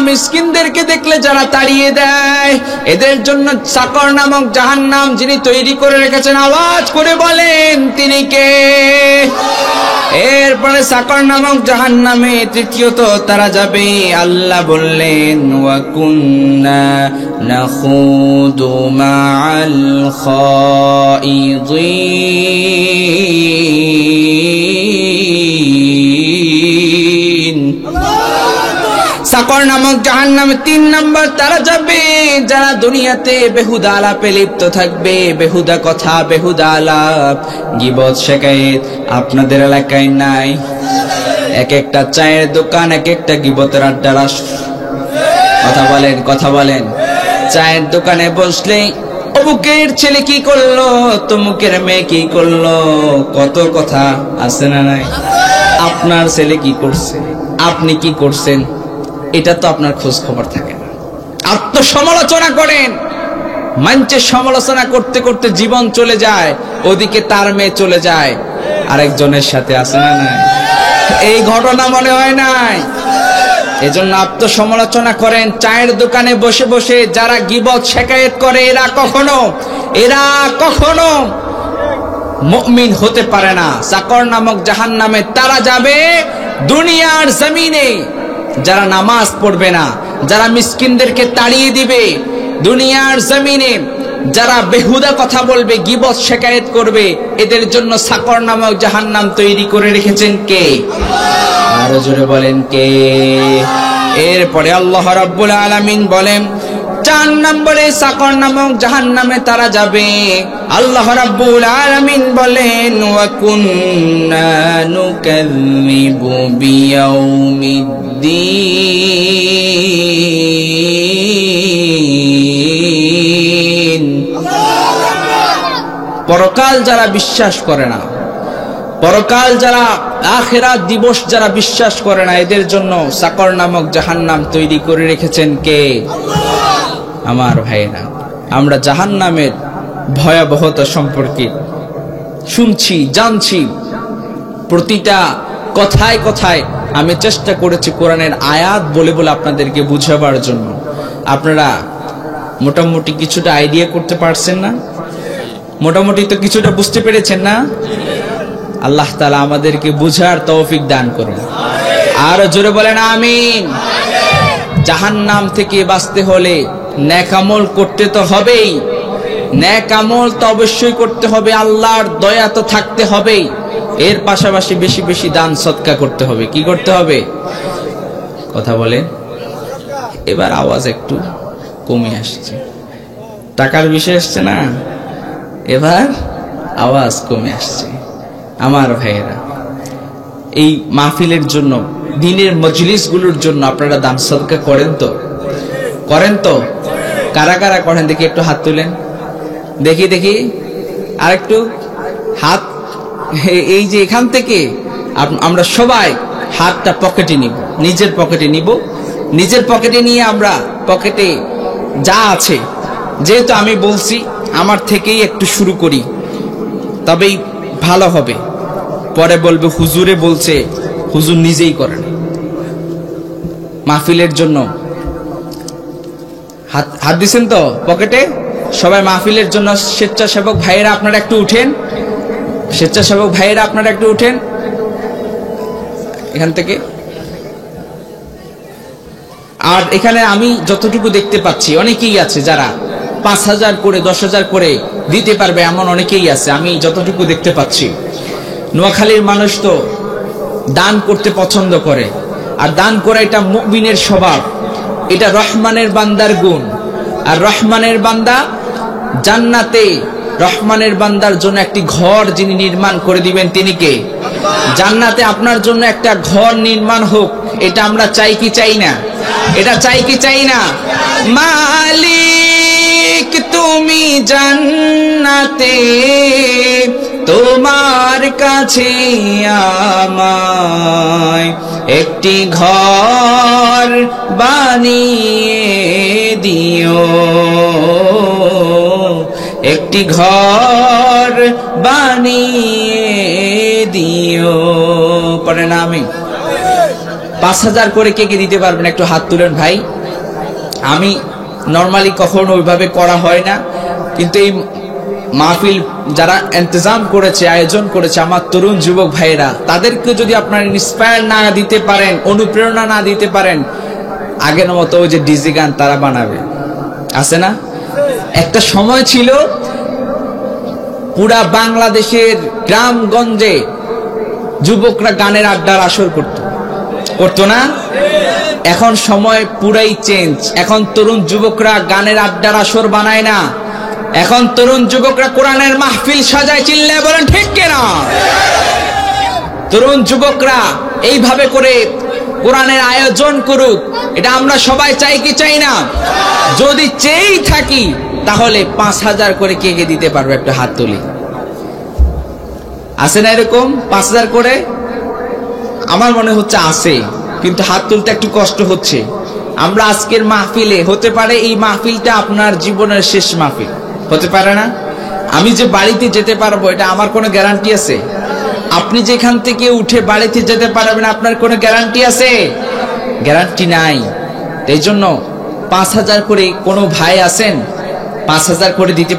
মিসকিনদেরকে দেখলে যারা তাড়িয়ে দেয়, এদের জন্য সাকর নামক জাহান্নাম যিনি তৈরি করে রেখেছেন, আওয়াজ করে বলেন তিনি কে? এরপরে সাকর নামক জাহান্নামে তৃতীয়ত তারা যাবে, আল্লাহ বললেন, ওয়া কুন্না নাখুদু মাআল খাইদিন। সাকর নামক জাহান্নামে 3 নাম্বার তারা যাবে যারা দুনিয়াতে বেহুদা আলাপে লিপ্ত থাকবে। বেহুদা কথা, বেহুদা আলাপ, গীবত শিকায়েত আপনাদের এলাকায় নাই? এক একটা চায়ের দোকান, এক একটা গীবতের আড্ডার আসর। কথা বলেন। চায়ের দোকানে বসলে অমুকের ছেলে কি করলো, তমুকের মেয়ে কি করলো, কত কথা আছে না নাই? আপনার ছেলে কি করছে, আপনি কি করছেন, এটা তো আপনার খোঁজ খবর থাকে না। আত্মসমালোচনা করেন, মঞ্চের সমালোচনা করতে করতে জীবন চলে যায়, ওদিকে তার মেয়ে চলে যায় আরেকজনের সাথে, আছে না নাই? এই ঘটনা মনে হয় নাই? এজন্য আত্মসমালোচনা করেন। চায়ের দোকানে বসে বসে যারা গীবত শিকায়েত করে এরা কখনো মুমিন হতে পারে না। সাকর নামক জাহান্নামে তারা যাবে দুনিয়ার জমিনে যারা নামাজ পড়বে না, যারা মিসকিনদেরকে তাড়িয়ে দিবে, দুনিয়ার জমিনে যারা বেহুদা কথা বলবে, গীবত শিকায়েত করবে, এদের জন্য সাকর নামক জাহান্নাম তৈরি করে রেখেছেন কে? আরো জোরে বলেন কে? এরপরে আল্লাহ রাব্বুল আলামিন বলেন 4 নম্বরে সাকর নামক জাহান্নামে তারা যাবে। আল্লাহ রাব্বুল আলামিন বলেন ওয়া কুন্না নুকাযযিবু বিয়াউমিদ্দিন। পরকাল যারা বিশ্বাস করে না, পরকাল যারা, আখিরাত দিবস যারা বিশ্বাস করে না, এদের জন্য সাকর নামক জাহান্নাম তৈরি করে রেখেছেন কে? আমার ভাইরা, আমরা জাহান্নামের ভয়াবহতা সম্পর্কে শুনছি, জানছি। প্রতিটা কথায় কথায় আমি চেষ্টা করেছি কোরআনের আয়াত বলে বলে আপনাদেরকে বুঝাবার জন্য। আপনারা মোটামুটি কিছুটা আইডিয়া করতে পারছেন না? মোটামুটি তো কিছুটা বুঝতে পেরেছেন না? আল্লাহ তাআলা আমাদেরকে বুঝার তৌফিক দান করুন। আর জোরে বলেন আমিন। জাহান্নাম থেকে বাঁচতে হলে নেক আমল করতে তো হবেই। নেক আমল তো অবশ্যই করতে হবে, আল্লাহর দয়া তো থাকতে হবেই। এর পাশাপাশি বেশি বেশি দান সদকা করতে হবে। কি করতে হবে? কথা বলেন। এবার আওয়াজ একটু কমে আসছে, টাকার বিষয় আসছে না, এবার আওয়াজ কমে আসছে। আমার ভাইয়েরা, এই মাহফিলের জন্য, দিনের মজলিসগুলোর জন্য আপনারা দান সদকা করেন তো? কারা কারা করেন দেখি, একটু হাত তুলেন দেখি। আর একটু হাত, এই যে এখান থেকে আমরা সবাই হাতটা পকেটে নিব, নিজের পকেটে নিয়ে আমরা পকেটে যা আছে, যেহেতু আমি বলছি আমার থেকেই একটু শুরু করি, তবেই ভালো হবে। পরে বলবে হুজুরে বলছে, হুজুর নিজেই করেন। মাহফিলের জন্য হাত দিছেন তো পকেটে সবাই? মাহফিলের জন্য স্বেচ্ছাসেবক ভাইয়েরা আপনারা একটু উঠেন, এখান থেকে। আর এখানে আমি যতটুকু দেখতে পাচ্ছি অনেকেই আছে যারা 5,000 করে 10,000 করে দিতে পারবে, এমন অনেকেই আছে আমি যতটুকু দেখতে পাচ্ছি। নোয়াখালীর মানুষ তো দান করতে পছন্দ করে, আর দান করা এটা মুমিনের স্বভাব, এটা রহমানের বান্দার গুণ। আর রহমানের বান্দা জান্নাতে, রহমানের বান্দার জন্য একটি ঘর যিনি নির্মাণ করে দিবেন তিনি কে? জান্নাতে আপনার জন্য একটা ঘর নির্মাণ হোক, এটা আমরা চাই কি চাই না? এটা চাই কি চাই না? মালিক তুমি জান্নাতে, তোমার কাছে আমায় একটি ঘর বানিয়ে দিও, একটি ঘর বানিয়ে দিও। পরে না আমি 5,000 করে কে কে দিতে পারবেন একটু হাত তুলেন ভাই। আমি নরমালি কখনো ওইভাবে করা হয় না, কিন্তু এই মাহফিল যারা ইন্তজাম করেছে, আয়োজন করেছে, আমার তরুণ যুবক ভাইয়েরা, তাদেরকে যদি আপনারা ইন্সপায়ার না দিতে পারেন, অনুপ্রেরণা না দিতে পারেন, আগের মতো ওই যে ডিজি গান তারা বানাবে, আছে না? একটা সময় ছিল পুরা বাংলাদেশের গ্রামগঞ্জে যুবকরা গানের আড্ডার আসর করতো না? এখন সময় পুরাই চেঞ্জ। এখন তরুণ যুবকরা গানের আড্ডার আসর বানায় না, এখন তরুণ যুবকরা কোরআনের মাহফিল সাজায়। চিল্লায় বলেন ঠিক কিনা? তরুণ যুবকরা এইভাবে করে কোরআনের আয়োজন করুক, এটা আমরা সবাই চাই কি চাই না? যদি চেয়েই থাকি তাহলে 5,000 করে কে কে দিতে পারবে? একটা হাত তুলি। আছে না এরকম 5,000 করে? আমার মনে হচ্ছে আছে, কিন্তু হাত তুলতে একটু কষ্ট হচ্ছে। আমরা আজকের মাহফিলে, হতে পারে এই মাহফিলটা আপনার জীবনের শেষ মাহফিল, হতে পারে না? আমি যে বাড়িতে যেতে পারবো এটা আমার কোনো গ্যারান্টি আছে? আপনি যেখান থেকে উঠে বাড়িতে যেতে পারবেন আপনার কোনো গ্যারান্টি আছে? গ্যারান্টি নাই। এই জন্য 5,000 করে কোনো ভাই আছেন 5,000 করে দিতে